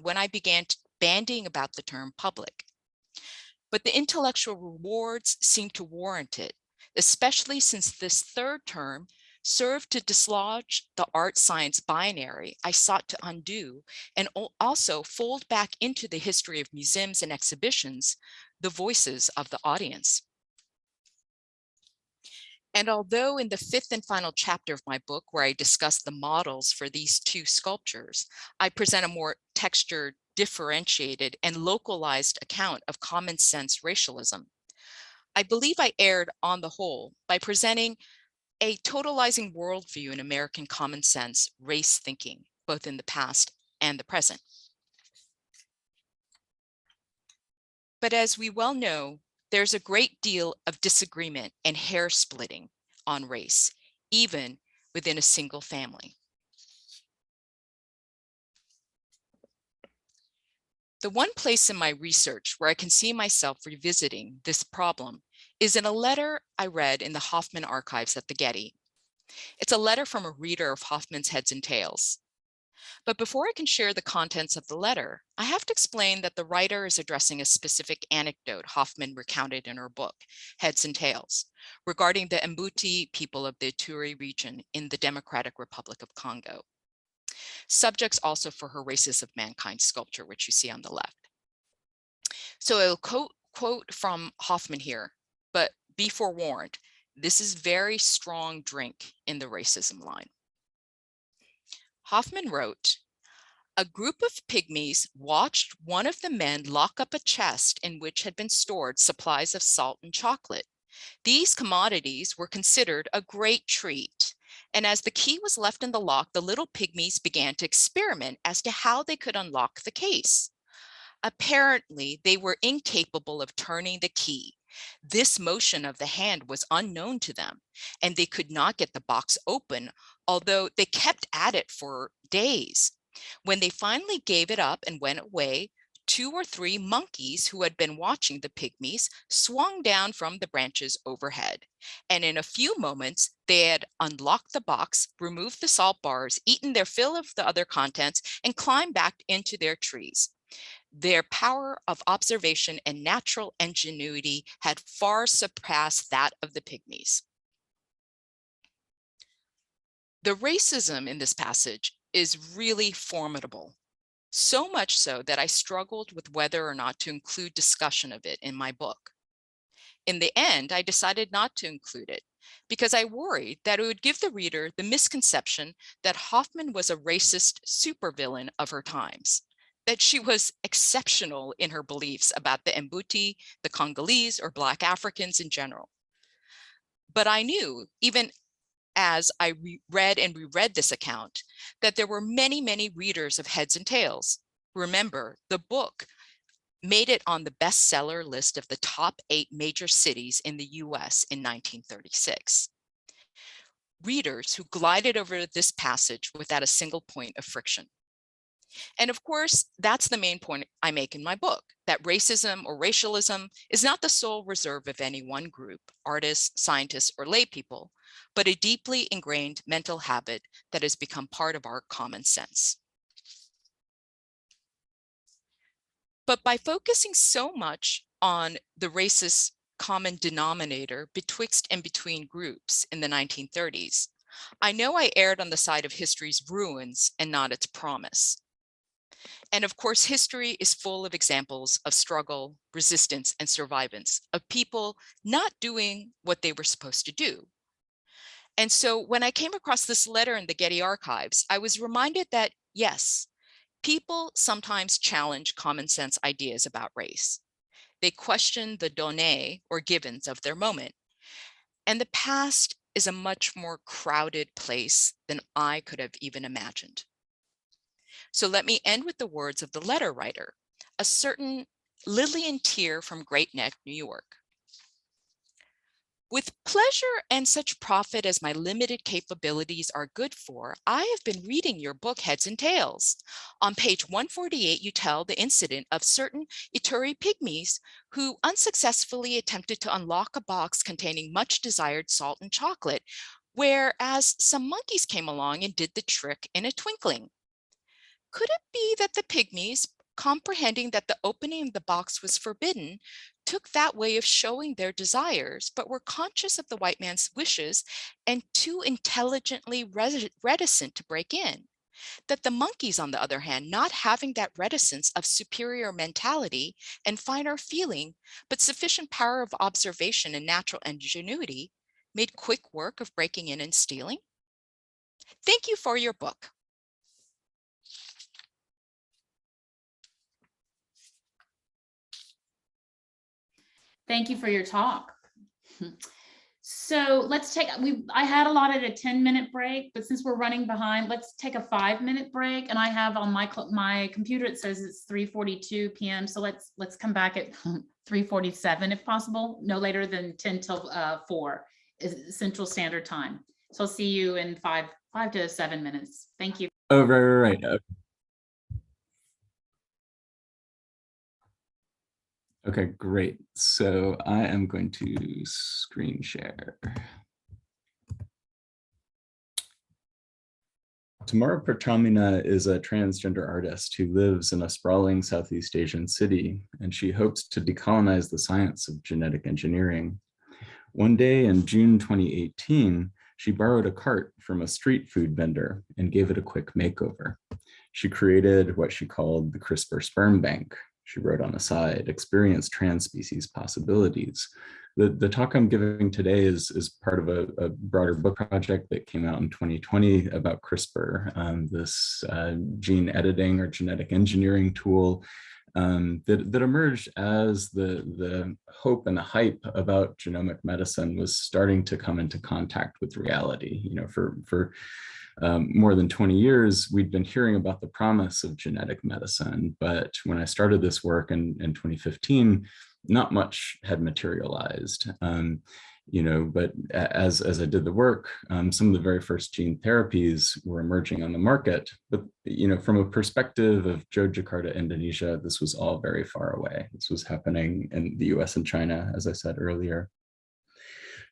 when I began bandying about the term public. But the intellectual rewards seem to warrant it, especially since this third term served to dislodge the art-science binary I sought to undo, and also fold back into the history of museums and exhibitions the voices of the audience. And although in the fifth and final chapter of my book, where I discuss the models for these two sculptures, I present a more textured, differentiated, and localized account of common sense racialism, I believe I erred on the whole by presenting a totalizing worldview in American common sense race thinking, both in the past and the present. But as we well know, there's a great deal of disagreement and hair splitting on race, even within a single family. The one place in my research where I can see myself revisiting this problem is in a letter I read in the Hoffman archives at the Getty. It's a letter from a reader of Hoffman's Heads and Tails. But before I can share the contents of the letter, I have to explain that the writer is addressing a specific anecdote Hoffman recounted in her book, Heads and Tails, regarding the Mbuti people of the Ituri region in the Democratic Republic of Congo. Subjects also for her Races of Mankind sculpture, which you see on the left. So I'll quote from Hoffman here, but be forewarned, this is very strong drink in the racism line. Hoffman wrote, "A group of pygmies watched one of the men lock up a chest in which had been stored supplies of salt and chocolate. These commodities were considered a great treat, and as the key was left in the lock, the little pygmies began to experiment as to how they could unlock the case. Apparently, they were incapable of turning the key. This motion of the hand was unknown to them, and they could not get the box open, although they kept at it for days. When they finally gave it up and went away, 2 or 3 monkeys who had been watching the pygmies swung down from the branches overhead, and in a few moments they had unlocked the box, removed the salt bars, eaten their fill of the other contents, and climbed back into their trees. Their power of observation and natural ingenuity had far surpassed that of the pygmies." The racism in this passage is really formidable, so much so that I struggled with whether or not to include discussion of it in my book. In the end, I decided not to include it because I worried that it would give the reader the misconception that Hoffman was a racist supervillain of her times, that she was exceptional in her beliefs about the Mbuti, the Congolese, or Black Africans in general. But I knew, even as I read and reread this account, that there were many, many readers of Heads and Tails. Remember, the book made it on the bestseller list of the top 8 major cities in the US in 1936. Readers who glided over this passage without a single point of friction. And of course, that's the main point I make in my book, that racism or racialism is not the sole reserve of any one group, artists, scientists, or lay people, but a deeply ingrained mental habit that has become part of our common sense. But by focusing so much on the racist common denominator betwixt and between groups in the 1930s, I know I erred on the side of history's ruins and not its promise. And of course, history is full of examples of struggle, resistance, and survivance of people not doing what they were supposed to do. And so when I came across this letter in the Getty archives, I was reminded that, yes, people sometimes challenge common sense ideas about race. They question the données or givens of their moment. And the past is a much more crowded place than I could have even imagined. So let me end with the words of the letter writer, a certain Lillian Tier from Great Neck, New York. With pleasure and such profit as my limited capabilities are good for, I have been reading your book, Heads and Tails. On page 148, you tell the incident of certain Ituri pygmies who unsuccessfully attempted to unlock a box containing much desired salt and chocolate, whereas some monkeys came along and did the trick in a twinkling. Could it be that the pygmies, comprehending that the opening of the box was forbidden, took that way of showing their desires, but were conscious of the white man's wishes and too intelligently reticent to break in? That the monkeys, on the other hand, not having that reticence of superior mentality and finer feeling, but sufficient power of observation and natural ingenuity, made quick work of breaking in and stealing? Thank you for your book. Thank you for your talk. So let's take, I had allotted a 10-minute break, but since we're running behind, let's take a 5-minute break. And I have on my computer, it says it's 3:42 p.m. So let's come back at 3:47 if possible, no later than 10 till 4 is Central Standard Time. So I'll see you in 5 to 7 minutes. Thank you. Oh, right. Okay, great. So I am going to screen share. Tamara Pertamina is a transgender artist who lives in a sprawling Southeast Asian city, and she hopes to decolonize the science of genetic engineering. One day in June 2018, she borrowed a cart from a street food vendor and gave it a quick makeover. She created what she called the CRISPR Sperm Bank. She wrote on the side, experience trans species possibilities. The talk I'm giving today is part of a broader book project that came out in 2020 about CRISPR, this gene editing or genetic engineering tool that emerged as the hope and the hype about genomic medicine was starting to come into contact with reality. You know, for more than 20 years, we'd been hearing about the promise of genetic medicine, but when I started this work in 2015, not much had materialized. You know, but as I did the work, some of the very first gene therapies were emerging on the market. But, you know, from a perspective of Yogyakarta, Indonesia, this was all very far away. This was happening in the US and China, as I said earlier.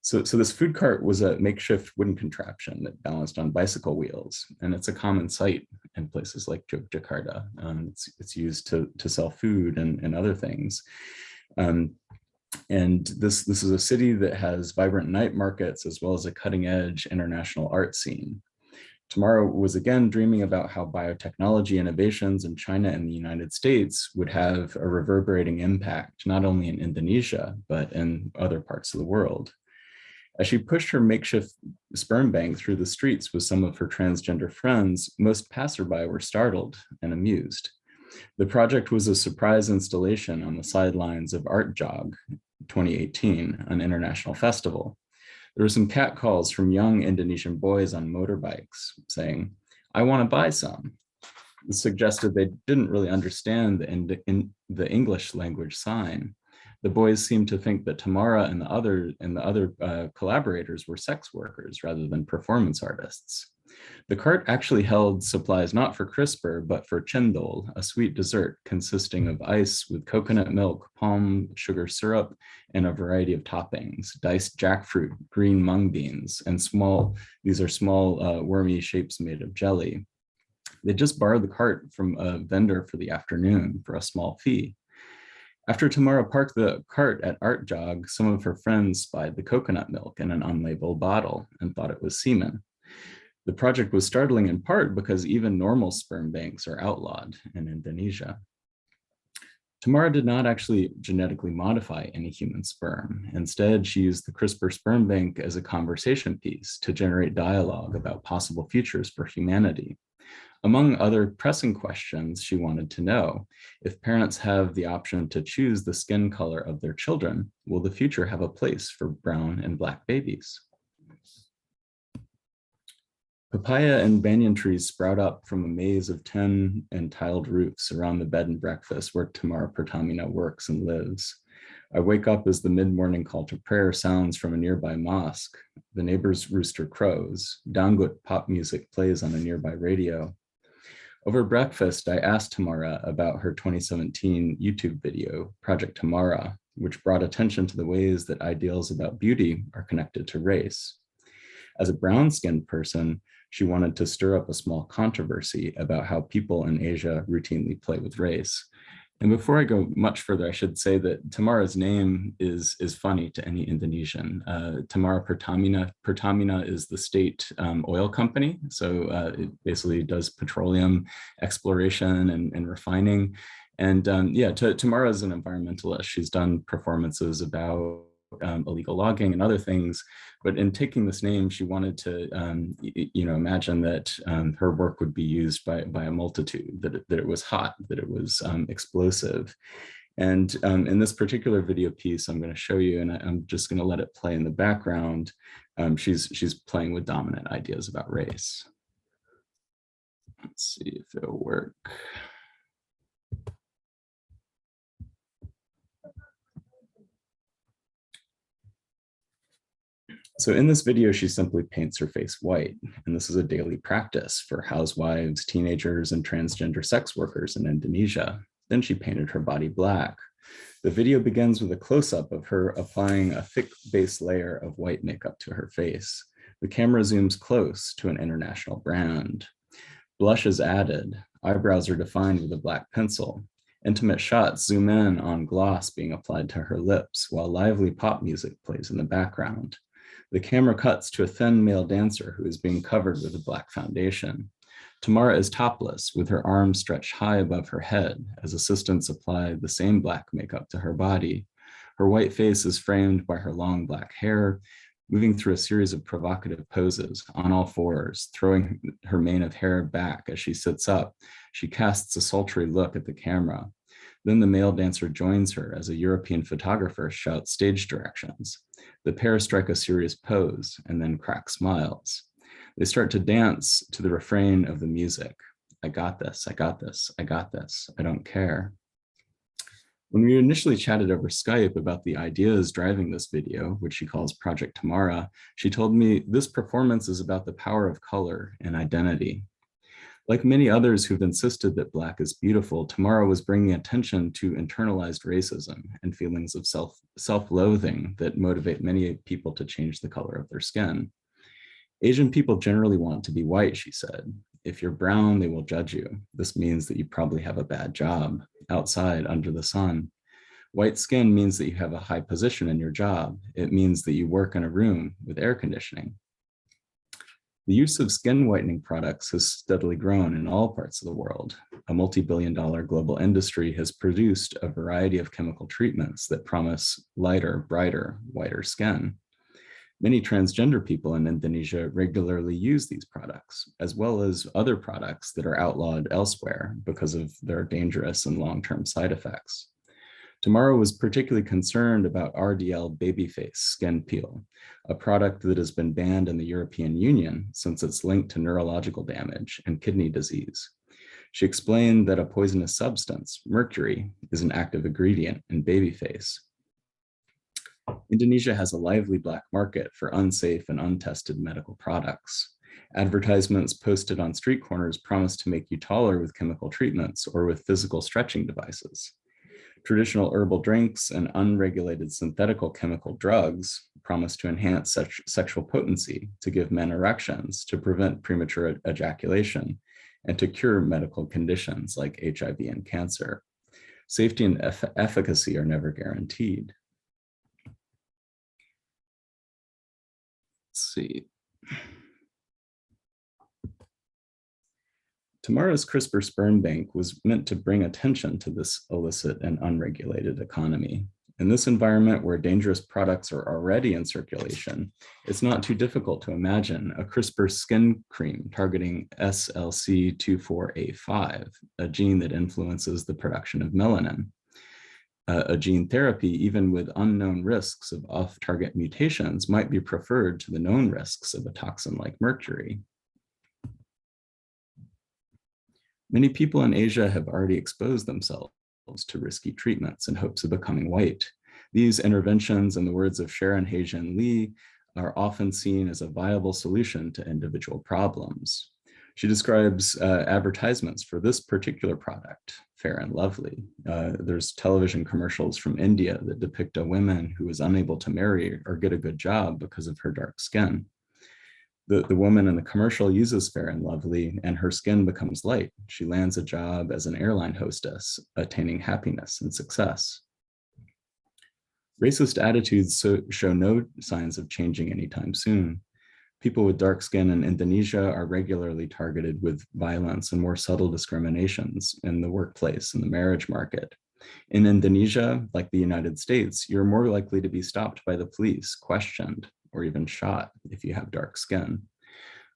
So this food cart was a makeshift wooden contraption that balanced on bicycle wheels, and it's a common sight in places like Yogyakarta. It's used to sell food and other things. And this is a city that has vibrant night markets as well as a cutting-edge international art scene. Tamara was again dreaming about how biotechnology innovations in China and the United States would have a reverberating impact, not only in Indonesia, but in other parts of the world. As she pushed her makeshift sperm bank through the streets with some of her transgender friends, most passerby were startled and amused. The project was a surprise installation on the sidelines of Art Jog 2018, an international festival. There were some catcalls from young Indonesian boys on motorbikes saying, "I want to buy some." It suggested they didn't really understand the English language sign. The boys seemed to think that Tamara and the other collaborators were sex workers rather than performance artists. The cart actually held supplies not for CRISPR, but for cendol, a sweet dessert consisting of ice with coconut milk, palm sugar syrup, and a variety of toppings, diced jackfruit, green mung beans, and these are small wormy shapes made of jelly. They just borrowed the cart from a vendor for the afternoon for a small fee. After Tamara parked the cart at Art Jog, some of her friends spied the coconut milk in an unlabeled bottle and thought it was semen. The project was startling in part because even normal sperm banks are outlawed in Indonesia. Tamara did not actually genetically modify any human sperm. Instead, she used the CRISPR sperm bank as a conversation piece to generate dialogue about possible futures for humanity. Among other pressing questions, she wanted to know, if parents have the option to choose the skin color of their children, will the future have a place for brown and black babies? Papaya and banyan trees sprout up from a maze of 10 and tiled roofs around the bed and breakfast where Tamara Pertamina works and lives. I wake up as the mid-morning call to prayer sounds from a nearby mosque. The neighbor's rooster crows. Dangdut pop music plays on a nearby radio. Over breakfast, I asked Tamara about her 2017 YouTube video, Project Tamara, which brought attention to the ways that ideals about beauty are connected to race. As a brown-skinned person, she wanted to stir up a small controversy about how people in Asia routinely play with race. And before I go much further, I should say that Tamara's name is funny to any Indonesian. Tamara Pertamina is the state oil company. So it basically does petroleum exploration and refining. And yeah, Tamara is an environmentalist. She's done performances about illegal logging and other things, but in taking this name, she wanted to, imagine that her work would be used by a multitude, that it was hot, that it was explosive. And in this particular video piece, I'm going to show you, and I'm just going to let it play in the background. She's playing with dominant ideas about race. Let's see if it'll work. So in this video, she simply paints her face white, and this is a daily practice for housewives, teenagers, and transgender sex workers in Indonesia. Then she painted her body black. The video begins with a close-up of her applying a thick base layer of white makeup to her face. The camera zooms close to an international brand. Blush is added. Eyebrows are defined with a black pencil. Intimate shots zoom in on gloss being applied to her lips, while lively pop music plays in the background. The camera cuts to a thin male dancer who is being covered with a black foundation. Tamara is topless, with her arms stretched high above her head as assistants apply the same black makeup to her body. Her white face is framed by her long black hair, moving through a series of provocative poses on all fours, throwing her mane of hair back as she sits up. She casts a sultry look at the camera. Then the male dancer joins her as a European photographer shouts stage directions. The pair strike a serious pose and then crack smiles. They start to dance to the refrain of the music. I got this, I got this, I got this, I don't care. When we initially chatted over Skype about the ideas driving this video, which she calls Project Tamara, she told me this performance is about the power of color and identity. Like many others who've insisted that Black is beautiful, Tamara was bringing attention to internalized racism and feelings of self-loathing that motivate many people to change the color of their skin. Asian people generally want to be white, she said. If you're brown, they will judge you. This means that you probably have a bad job outside under the sun. White skin means that you have a high position in your job. It means that you work in a room with air conditioning. The use of skin whitening products has steadily grown in all parts of the world. A multi-billion-dollar global industry has produced a variety of chemical treatments that promise lighter, brighter, whiter skin. Many transgender people in Indonesia regularly use these products, as well as other products that are outlawed elsewhere because of their dangerous and long-term side effects. Tamara was particularly concerned about RDL Babyface Skin Peel, a product that has been banned in the European Union since it's linked to neurological damage and kidney disease. She explained that a poisonous substance, mercury, is an active ingredient in Babyface. Indonesia has a lively black market for unsafe and untested medical products. Advertisements posted on street corners promise to make you taller with chemical treatments or with physical stretching devices. Traditional herbal drinks and unregulated synthetical chemical drugs promise to enhance sexual potency, to give men erections, to prevent premature ejaculation, and to cure medical conditions like HIV and cancer. Safety and efficacy are never guaranteed. Let's see. Tamara's CRISPR sperm bank was meant to bring attention to this illicit and unregulated economy. In this environment where dangerous products are already in circulation, it's not too difficult to imagine a CRISPR skin cream targeting SLC24A5, a gene that influences the production of melanin. A gene therapy, even with unknown risks of off-target mutations, might be preferred to the known risks of a toxin like mercury. Many people in Asia have already exposed themselves to risky treatments in hopes of becoming white. These interventions, in the words of Sharon Hae-Jin Lee, are often seen as a viable solution to individual problems. She describes advertisements for this particular product, Fair and Lovely. There's television commercials from India that depict a woman who is unable to marry or get a good job because of her dark skin. The woman in the commercial uses Fair and Lovely and her skin becomes light. She lands a job as an airline hostess, attaining happiness and success. Racist attitudes show no signs of changing anytime soon. People with dark skin in Indonesia are regularly targeted with violence and more subtle discriminations in the workplace and the marriage market. In Indonesia, like the United States, you're more likely to be stopped by the police, questioned, or even shot if you have dark skin.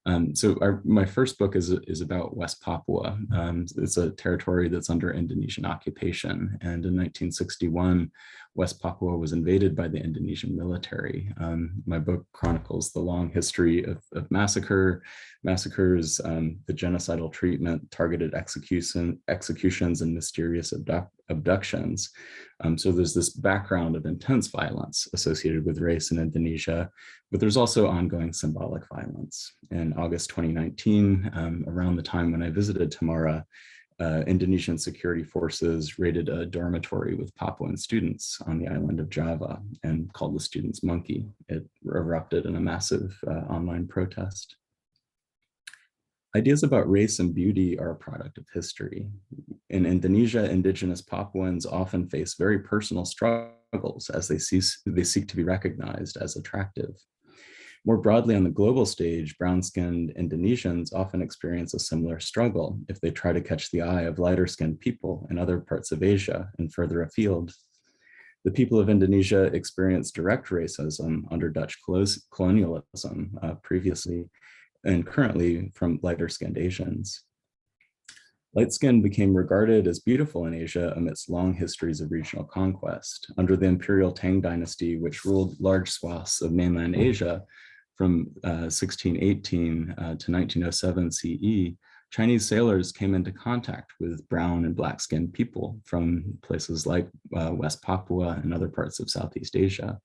My first book is about West Papua. It's a territory that's under Indonesian occupation. And in 1961, West Papua was invaded by the Indonesian military. My book chronicles the long history of massacres, the genocidal treatment, targeted executions, and mysterious abductions. So there's this background of intense violence associated with race in Indonesia, but there's also ongoing symbolic violence. In August 2019, around the time when I visited Tamara, Indonesian security forces raided a dormitory with Papuan students on the island of Java and called the students monkey. It erupted in a massive online protest. Ideas about race and beauty are a product of history. In Indonesia, indigenous Papuans often face very personal struggles as they seek to be recognized as attractive. More broadly on the global stage, brown-skinned Indonesians often experience a similar struggle if they try to catch the eye of lighter-skinned people in other parts of Asia and further afield. The people of Indonesia experienced direct racism under Dutch colonialism previously and currently from lighter-skinned Asians. Light skin became regarded as beautiful in Asia amidst long histories of regional conquest. Under the imperial Tang dynasty, which ruled large swaths of mainland Asia from 1618 to 1907 CE, Chinese sailors came into contact with brown and black-skinned people from places like West Papua and other parts of Southeast Asia.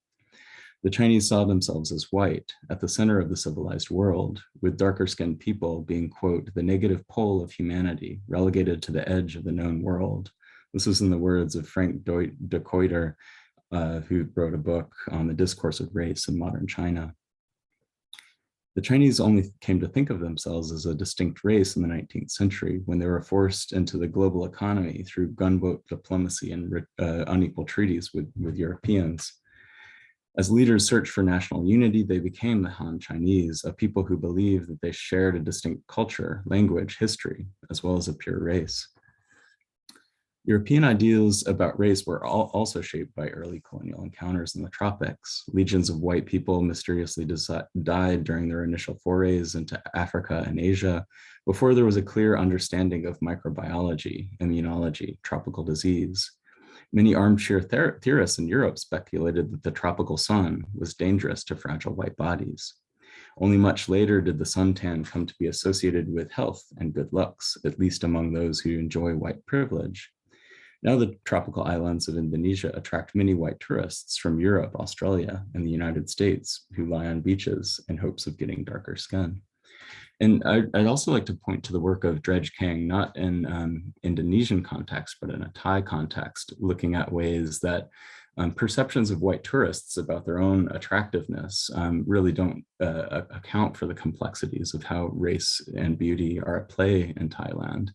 The Chinese saw themselves as white, at the center of the civilized world, with darker-skinned people being, quote, the negative pole of humanity, relegated to the edge of the known world. This is in the words of Frank de Kuyter, who wrote a book on the discourse of race in modern China. The Chinese only came to think of themselves as a distinct race in the 19th century when they were forced into the global economy through gunboat diplomacy and unequal treaties with Europeans. As leaders searched for national unity, they became the Han Chinese, a people who believed that they shared a distinct culture, language, history, as well as a pure race. European ideas about race were also shaped by early colonial encounters in the tropics. Legions of white people mysteriously died during their initial forays into Africa and Asia before there was a clear understanding of microbiology, immunology, tropical disease. Many armchair theorists in Europe speculated that the tropical sun was dangerous to fragile white bodies. Only much later did the suntan come to be associated with health and good looks, at least among those who enjoy white privilege. Now the tropical islands of Indonesia attract many white tourists from Europe, Australia, and the United States who lie on beaches in hopes of getting darker skin. And I'd also like to point to the work of Dredge Kang, not in Indonesian context, but in a Thai context, looking at ways that perceptions of white tourists about their own attractiveness really don't account for the complexities of how race and beauty are at play in Thailand.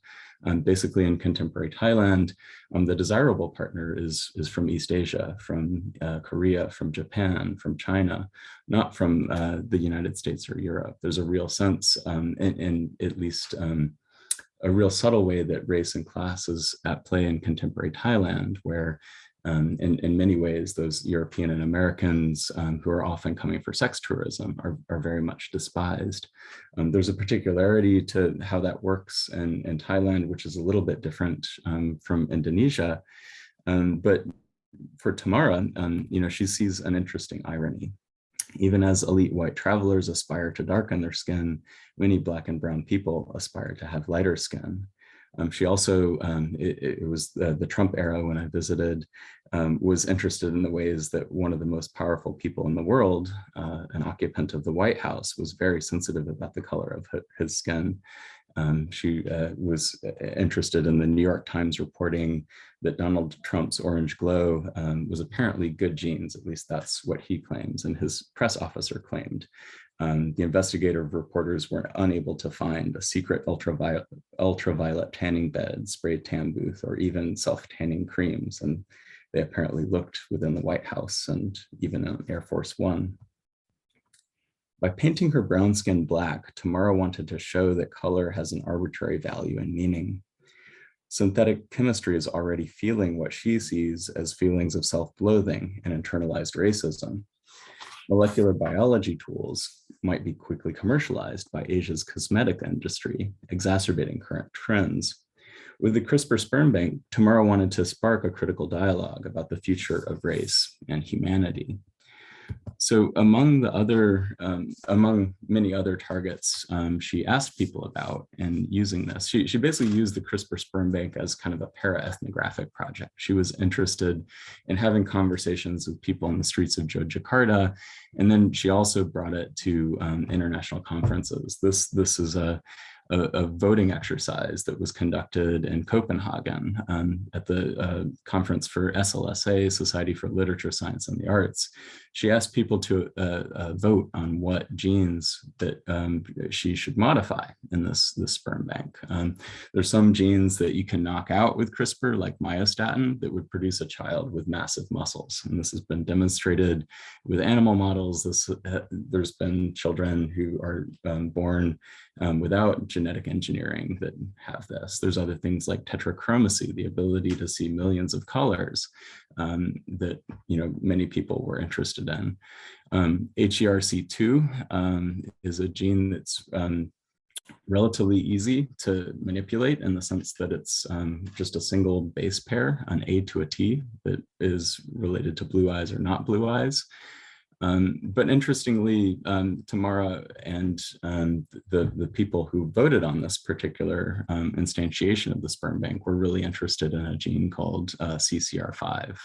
Basically in contemporary Thailand, the desirable partner is from East Asia, from Korea, from Japan, from China, not from the United States or Europe. There's a real sense, in at least a real subtle way, that race and class is at play in contemporary Thailand, where in many ways, those European and Americans who are often coming for sex tourism are very much despised. There's a particularity to how that works in Thailand, which is a little bit different from Indonesia. But for Tamara, she sees an interesting irony. Even as elite white travelers aspire to darken their skin, many Black and brown people aspire to have lighter skin. She also, it was the Trump era when I visited, was interested in the ways that one of the most powerful people in the world, an occupant of the White House, was very sensitive about the color of his skin. She was interested in the New York Times reporting that Donald Trump's orange glow was apparently good genes, at least that's what he claims, and his press officer claimed. The investigative reporters were unable to find a secret ultraviolet tanning bed, spray tan booth, or even self-tanning creams, and they apparently looked within the White House and even in Air Force One. By painting her brown skin black, Tamara wanted to show that color has an arbitrary value and meaning. Synthetic chemistry is already feeling what she sees as feelings of self-loathing and internalized racism. Molecular biology tools might be quickly commercialized by Asia's cosmetic industry, exacerbating current trends. With the CRISPR sperm bank, Tamara wanted to spark a critical dialogue about the future of race and humanity. So among many other targets she asked people about and using this, she basically used the CRISPR sperm bank as kind of a para-ethnographic project. She was interested in having conversations with people in the streets of Jakarta, and then she also brought it to international conferences. This is a voting exercise that was conducted in Copenhagen at the conference for SLSA, Society for Literature, Science, and the Arts. She asked people to vote on what genes that she should modify in this sperm bank. There's some genes that you can knock out with CRISPR, like myostatin, that would produce a child with massive muscles. And this has been demonstrated with animal models. There's been children who are born without genetic engineering that have this. There's other things like tetrachromacy, the ability to see millions of colors that many people were interested in. HERC2 is a gene that's relatively easy to manipulate in the sense that it's just a single base pair, an A to a T, that is related to blue eyes or not blue eyes. But interestingly, Tamara and the people who voted on this particular instantiation of the sperm bank were really interested in a gene called CCR5.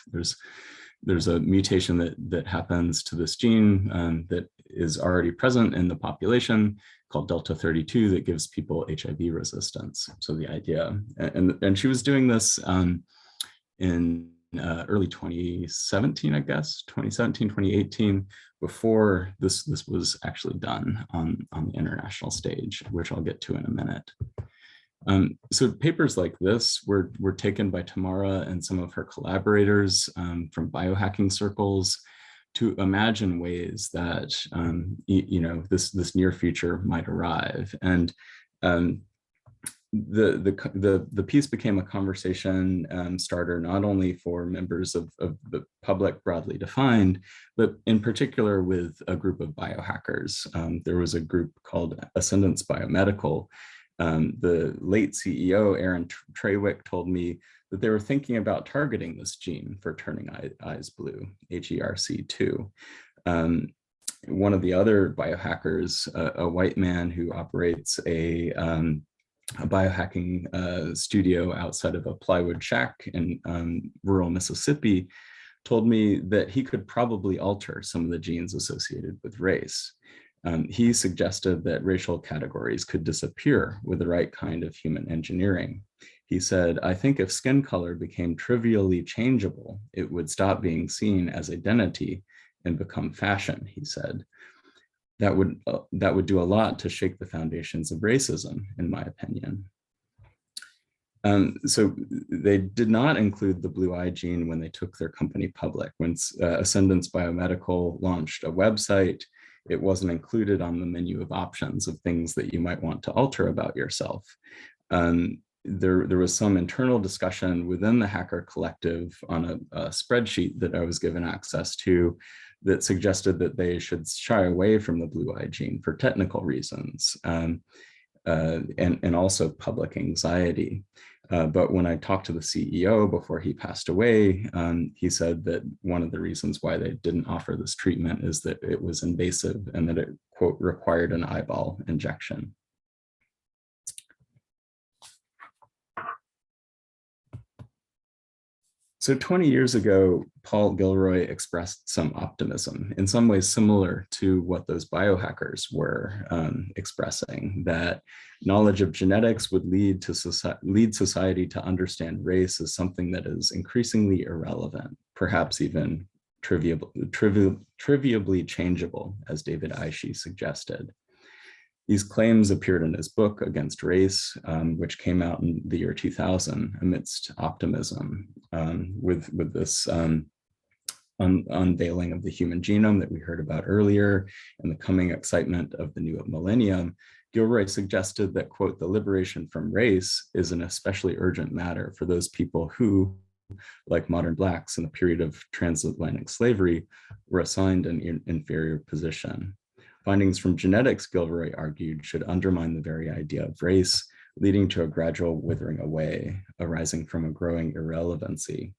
There's a mutation that happens to this gene that is already present in the population called Delta 32 that gives people HIV resistance. So the idea, and she was doing this in early 2017, I guess, 2017, 2018, before this was actually done on the international stage, which I'll get to in a minute. So papers like this were taken by Tamara and some of her collaborators from biohacking circles to imagine ways that this near future might arrive. And the piece became a conversation starter not only for members of the public broadly defined, but in particular with a group of biohackers. There was a group called Ascendance Biomedical. The late CEO, Aaron Trawick, told me that they were thinking about targeting this gene for turning eyes blue, HERC2. One of the other biohackers, a white man who operates a biohacking studio outside of a plywood shack in rural Mississippi, told me that he could probably alter some of the genes associated with race. He suggested that racial categories could disappear with the right kind of human engineering. He said, "I think if skin color became trivially changeable, it would stop being seen as identity and become fashion," he said. That would do a lot to shake the foundations of racism, in my opinion. So they did not include the blue eye gene when they took their company public. When Ascendance Biomedical launched a website, it wasn't included on the menu of options of things that you might want to alter about yourself. There was some internal discussion within the hacker collective on a spreadsheet that I was given access to that suggested that they should shy away from the blue eye gene for technical reasons and also public anxiety. But when I talked to the CEO before he passed away, he said that one of the reasons why they didn't offer this treatment is that it was invasive and that it, quote, required an eyeball injection. So 20 years ago, Paul Gilroy expressed some optimism, in some ways similar to what those biohackers were expressing, that knowledge of genetics would lead society to understand race as something that is increasingly irrelevant, perhaps even trivially changeable, as David Aishi suggested. These claims appeared in his book Against Race, which came out in the year 2000 amidst optimism with this unveiling of the human genome that we heard about earlier and the coming excitement of the new millennium. Gilroy suggested that, quote, the liberation from race is an especially urgent matter for those people who, like modern Blacks in the period of transatlantic slavery, were assigned an inferior position. Findings from genetics, Gilroy argued, should undermine the very idea of race, leading to a gradual withering away, arising from a growing irrelevancy.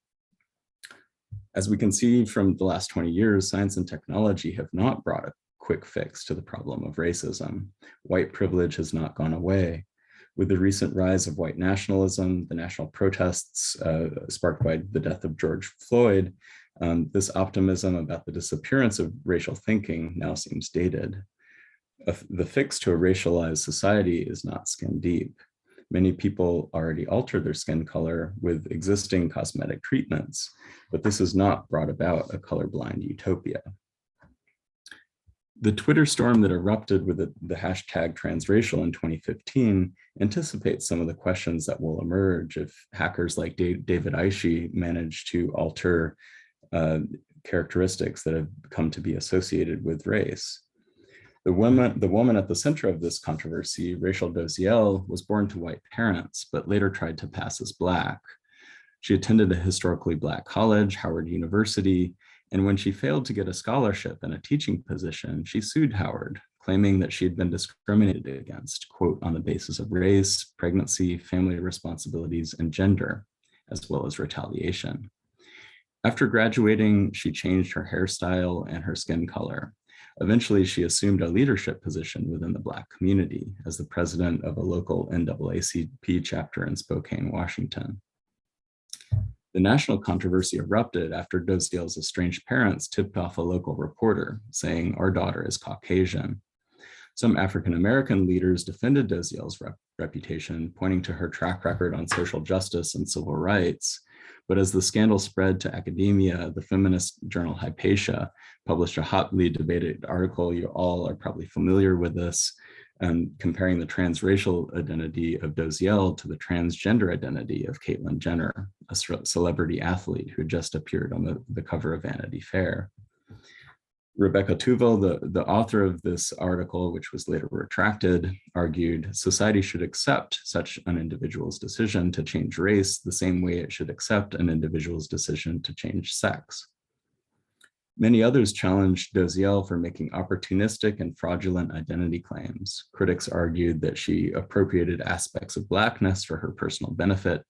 As we can see from the last 20 years, science and technology have not brought a quick fix to the problem of racism. White privilege has not gone away. With the recent rise of white nationalism, the national protests sparked by the death of George Floyd, this optimism about the disappearance of racial thinking now seems dated. The fix to a racialized society is not skin deep. Many people already alter their skin color with existing cosmetic treatments, but this has not brought about a colorblind utopia. The Twitter storm that erupted with the hashtag Transracial in 2015 anticipates some of the questions that will emerge if hackers like David Aishi manage to alter characteristics that have come to be associated with race. The woman at the center of this controversy, Rachel Doziel, was born to white parents, but later tried to pass as Black. She attended a historically Black college, Howard University, and when she failed to get a scholarship and a teaching position, she sued Howard, claiming that she had been discriminated against, quote, on the basis of race, pregnancy, family responsibilities, and gender, as well as retaliation. After graduating, she changed her hairstyle and her skin color. Eventually, she assumed a leadership position within the Black community as the president of a local NAACP chapter in Spokane, Washington. The national controversy erupted after Doziel's estranged parents tipped off a local reporter saying, "Our daughter is Caucasian." Some African-American leaders defended Doziel's reputation, pointing to her track record on social justice and civil rights. But as the scandal spread to academia, the feminist journal Hypatia published a hotly debated article. You all are probably familiar with this, comparing the transracial identity of Doziel to the transgender identity of Caitlyn Jenner, a celebrity athlete who had just appeared on the cover of Vanity Fair. Rebecca Tuvel, the author of this article, which was later retracted, argued society should accept such an individual's decision to change race the same way it should accept an individual's decision to change sex. Many others challenged Doziel for making opportunistic and fraudulent identity claims. Critics argued that she appropriated aspects of Blackness for her personal benefit,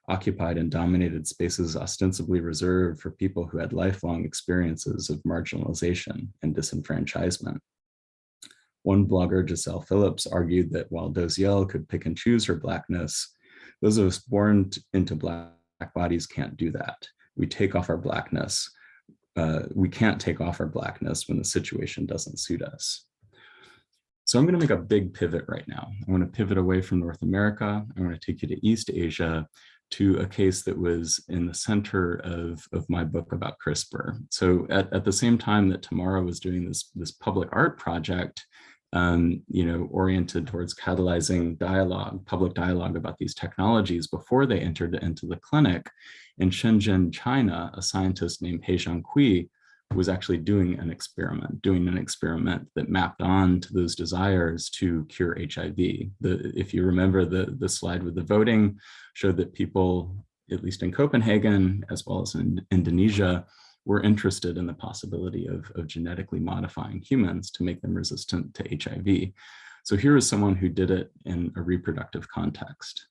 occupied and dominated spaces ostensibly reserved for people who had lifelong experiences of marginalization and disenfranchisement. One blogger, Giselle Phillips, argued that while Doziel could pick and choose her Blackness, those of us born into Black bodies can't do that. We take off our Blackness. We can't take off our Blackness when the situation doesn't suit us. So I'm going to make a big pivot right now. I want to pivot away from North America. I want to take you to East Asia, to a case that was in the center of my book about CRISPR. So at the same time that Tamara was doing this public art project, oriented towards catalyzing dialogue, public dialogue about these technologies before they entered into the clinic, in Shenzhen, China, a scientist named He Jiankui was actually doing an experiment that mapped on to those desires to cure HIV. If you remember, the slide with the voting showed that people, at least in Copenhagen, as well as in Indonesia, were interested in the possibility of genetically modifying humans to make them resistant to HIV. So here is someone who did it in a reproductive context.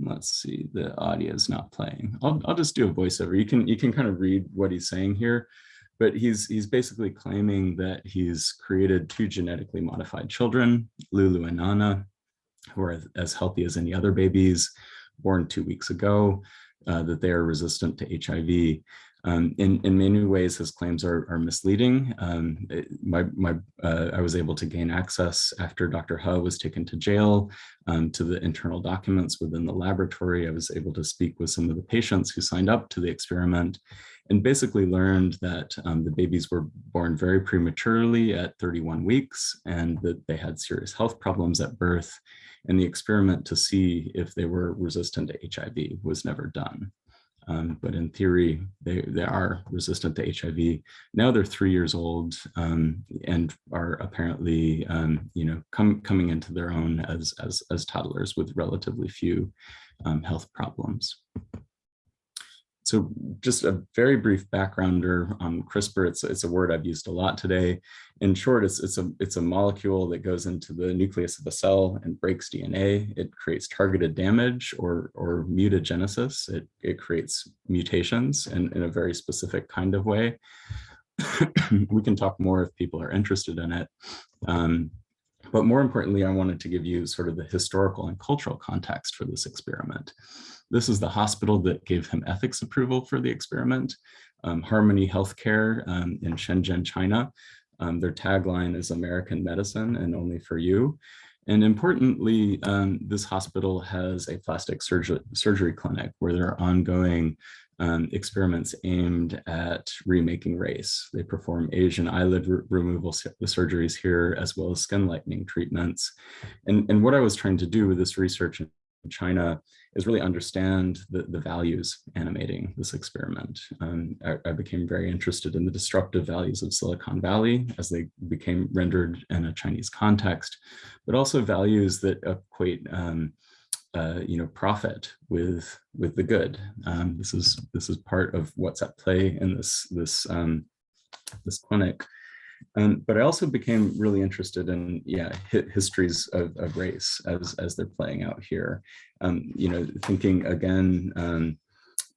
Let's see, the audio is not playing. I'll just do a voiceover. You can kind of read what he's saying here, but he's basically claiming that he's created 2 genetically modified children, Lulu and Nana, who are as healthy as any other babies, born 2 weeks ago, that they are resistant to HIV. In many ways, his claims are misleading. I was able to gain access after Dr. He was taken to jail to the internal documents within the laboratory. I was able to speak with some of the patients who signed up to the experiment and basically learned that the babies were born very prematurely at 31 weeks and that they had serious health problems at birth. And the experiment to see if they were resistant to HIV was never done. But in theory, they are resistant to HIV. Now they're 3 years old and are apparently, coming into their own as toddlers with relatively few health problems. So just a very brief backgrounder on CRISPR. It's a word I've used a lot today. In short, it's a molecule that goes into the nucleus of a cell and breaks DNA. It creates targeted damage or mutagenesis. It creates mutations in a very specific kind of way. We can talk more if people are interested in it. But more importantly, I wanted to give you sort of the historical and cultural context for this experiment. This is the hospital that gave him ethics approval for the experiment, Harmony Healthcare in Shenzhen, China. Their tagline is American medicine and only for you. And importantly, this hospital has a plastic surgery clinic where there are ongoing experiments aimed at remaking race. They perform Asian eyelid removal surgeries here, as well as skin lightening treatments. And what I was trying to do with this research in China is really understand the values animating this experiment. I became very interested in the destructive values of Silicon Valley as they became rendered in a Chinese context, but also values that equate profit with the good. This is part of what's at play in this clinic. But I also became really interested in histories of race as they're playing out here. Thinking again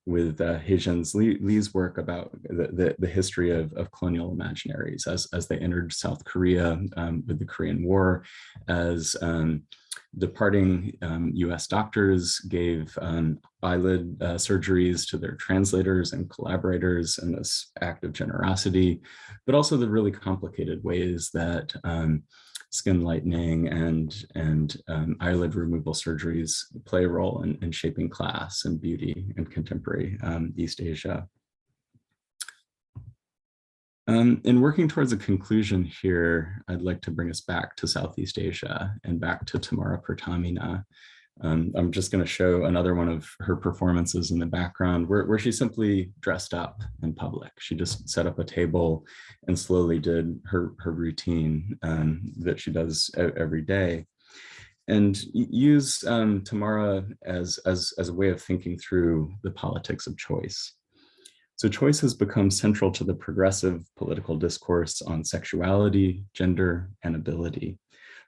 with He-Jin Lee's work about the history of colonial imaginaries as they entered South Korea with the Korean War, as departing US doctors gave eyelid surgeries to their translators and collaborators in this act of generosity, but also the really complicated ways that skin lightening and eyelid removal surgeries play a role in shaping class and beauty in contemporary East Asia. In working towards a conclusion here, I'd like to bring us back to Southeast Asia and back to Tamara Pertamina. I'm just going to show another one of her performances in the background where she simply dressed up in public. She just set up a table and slowly did her routine that she does every day. And use Tamara as a way of thinking through the politics of choice. So choice has become central to the progressive political discourse on sexuality, gender, and ability.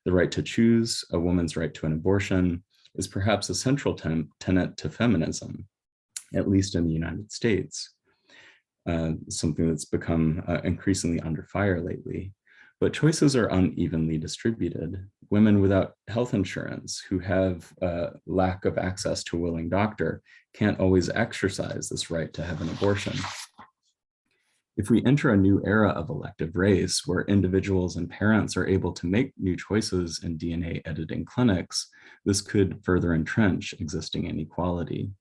The right to choose, a woman's right to an abortion, is perhaps a central tenet to feminism, at least in the United States, something that's become increasingly under fire lately. But choices are unevenly distributed. Women without health insurance who have lack of access to a willing doctor can't always exercise this right to have an abortion. If we enter a new era of elective race where individuals and parents are able to make new choices in DNA editing clinics, this could further entrench existing inequality.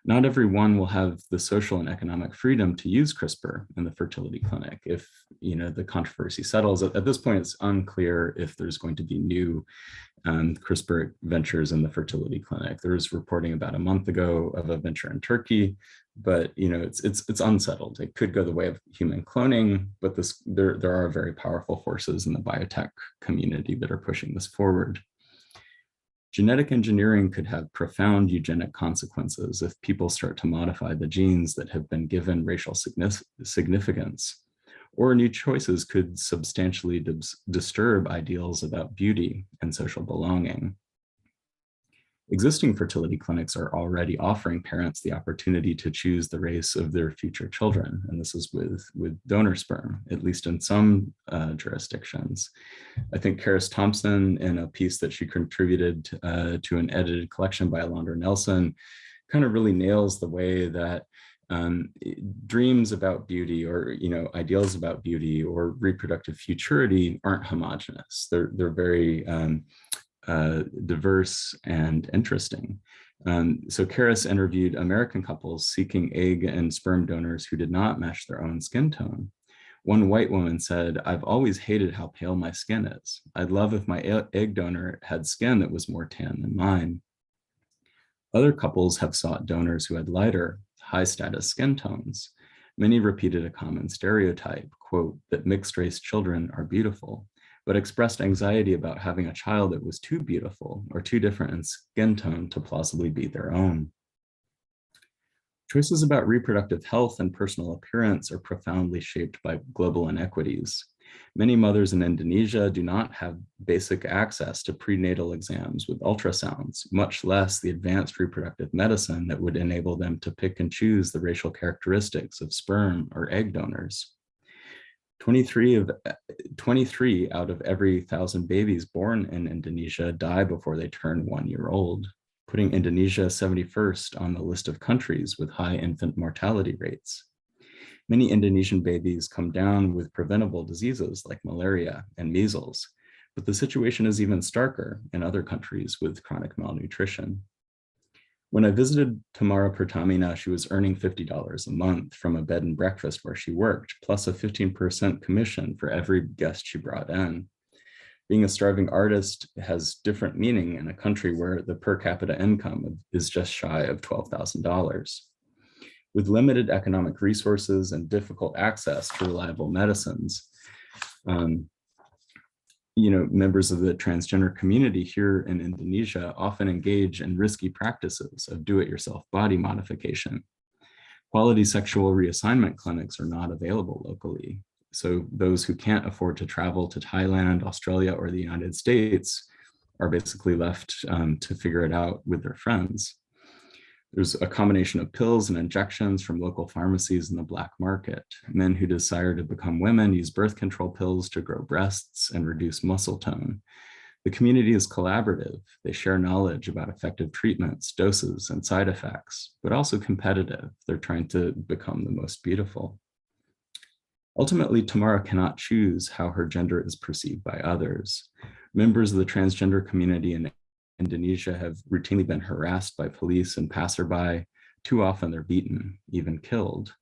Not everyone will have the social and economic freedom to use CRISPR in the fertility clinic. If the controversy settles, at this point, it's unclear if there's going to be new CRISPR ventures in the fertility clinic. There was reporting about a month ago of a venture in Turkey, but it's unsettled. It could go the way of human cloning, but there are very powerful forces in the biotech community that are pushing this forward. Genetic engineering could have profound eugenic consequences if people start to modify the genes that have been given racial significance, or new choices could substantially disturb ideals about beauty and social belonging. Existing fertility clinics are already offering parents the opportunity to choose the race of their future children. And this is with donor sperm, at least in some jurisdictions. I think Karis Thompson, in a piece that she contributed to an edited collection by Alondra Nelson, kind of really nails the way that dreams about beauty, or ideals about beauty or reproductive futurity aren't homogenous. They're very diverse and interesting. So Karis interviewed American couples seeking egg and sperm donors who did not match their own skin tone. One white woman said, "I've always hated how pale my skin is. I'd love if my egg donor had skin that was more tan than mine." Other couples have sought donors who had lighter, high status skin tones. Many repeated a common stereotype, quote, that mixed race children are beautiful, but expressed anxiety about having a child that was too beautiful or too different in skin tone to plausibly be their own. Choices about reproductive health and personal appearance are profoundly shaped by global inequities. Many mothers in Indonesia do not have basic access to prenatal exams with ultrasounds, much less the advanced reproductive medicine that would enable them to pick and choose the racial characteristics of sperm or egg donors. 23 out of every 1,000 babies born in Indonesia die before they turn 1 year old, putting Indonesia 71st on the list of countries with high infant mortality rates. Many Indonesian babies come down with preventable diseases like malaria and measles, but the situation is even starker in other countries with chronic malnutrition. When I visited Tamara Pertamina, she was earning $50 a month from a bed and breakfast where she worked, plus a 15% commission for every guest she brought in. Being a starving artist has different meaning in a country where the per capita income is just shy of $12,000. With limited economic resources and difficult access to reliable medicines, members of the transgender community here in Indonesia often engage in risky practices of do-it-yourself body modification. Quality sexual reassignment clinics are not available locally. So those who can't afford to travel to Thailand, Australia, or the United States are basically left to figure it out with their friends. There's a combination of pills and injections from local pharmacies in the black market. Men who desire to become women use birth control pills to grow breasts and reduce muscle tone. The community is collaborative. They share knowledge about effective treatments, doses, and side effects, but also competitive. They're trying to become the most beautiful. Ultimately, Tamara cannot choose how her gender is perceived by others. Members of the transgender community in Indonesia have routinely been harassed by police and passerby. Too often they're beaten, even killed.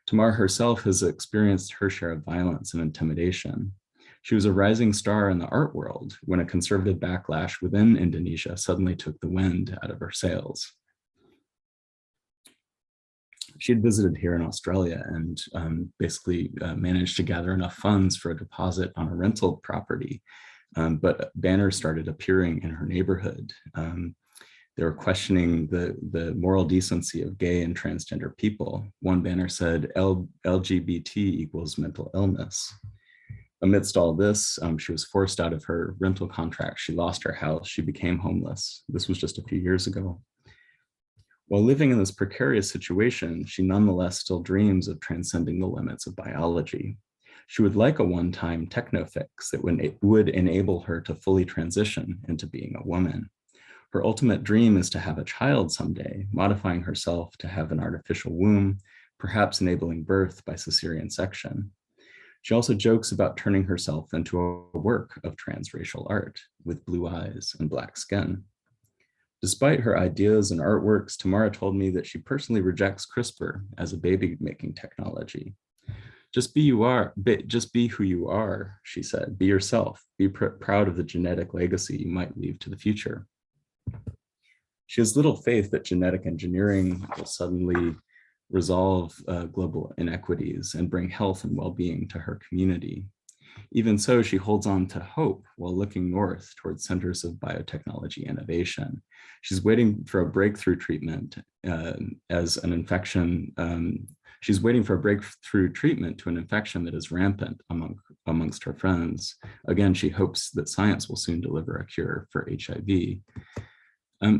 Tamara herself has experienced her share of violence and intimidation. She was a rising star in the art world when a conservative backlash within Indonesia suddenly took the wind out of her sails. She had visited here in Australia and basically managed to gather enough funds for a deposit on a rental property. But banners started appearing in her neighborhood. They were questioning the moral decency of gay and transgender people. One banner said, LGBT equals mental illness. Amidst all this, she was forced out of her rental contract. She lost her house. She became homeless. This was just a few years ago. While living in this precarious situation, she nonetheless still dreams of transcending the limits of biology. She would like a one-time techno-fix that would enable her to fully transition into being a woman. Her ultimate dream is to have a child someday, modifying herself to have an artificial womb, perhaps enabling birth by cesarean section. She also jokes about turning herself into a work of transracial art with blue eyes and black skin. Despite her ideas and artworks, Tamara told me that she personally rejects CRISPR as a baby-making technology. Just be who you are, she said. Be yourself. Be proud of the genetic legacy you might leave to the future. She has little faith that genetic engineering will suddenly resolve global inequities and bring health and well-being to her community. Even so, she holds on to hope while looking north towards centers of biotechnology innovation. She's waiting for a breakthrough treatment as an infection. She's waiting for a breakthrough treatment to an infection that is rampant amongst her friends. Again, she hopes that science will soon deliver a cure for HIV.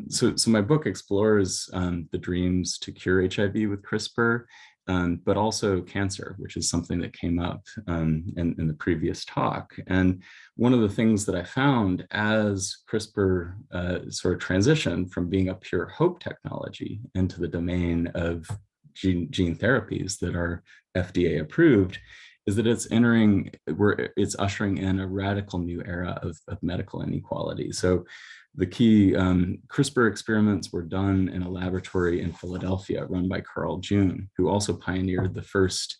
So my book explores the dreams to cure HIV with CRISPR, but also cancer, which is something that came up in the previous talk. And one of the things that I found as CRISPR sort of transitioned from being a pure hope technology into the domain of gene therapies that are FDA approved is that it's ushering in a radical new era of medical inequality. So the key CRISPR experiments were done in a laboratory in Philadelphia run by Carl June, who also pioneered the first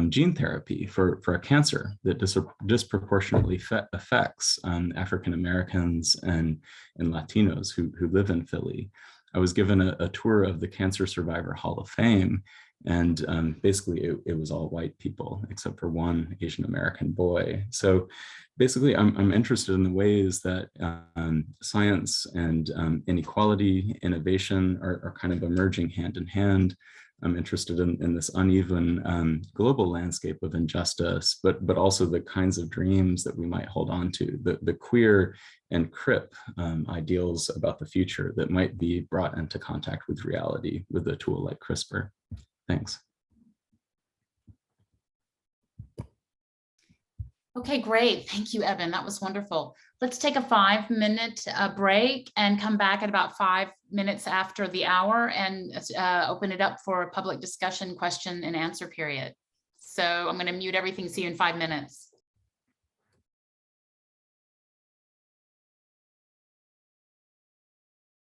gene therapy for a cancer that disproportionately affects African Americans and Latinos who live in Philly. I was given a tour of the Cancer Survivor Hall of Fame, and basically it was all white people except for one Asian American boy. So basically I'm interested in the ways that science and inequality, innovation are kind of emerging hand in hand. I'm interested in this uneven global landscape of injustice, but also the kinds of dreams that we might hold on to, the queer and crip ideals about the future that might be brought into contact with reality with a tool like CRISPR. Thanks. Okay, great. Thank you, Eben. That was wonderful. Let's take a 5-minute break and come back at about 5 minutes after the hour and open it up for a public discussion, question and answer period. So I'm going to mute everything. See you in 5 minutes.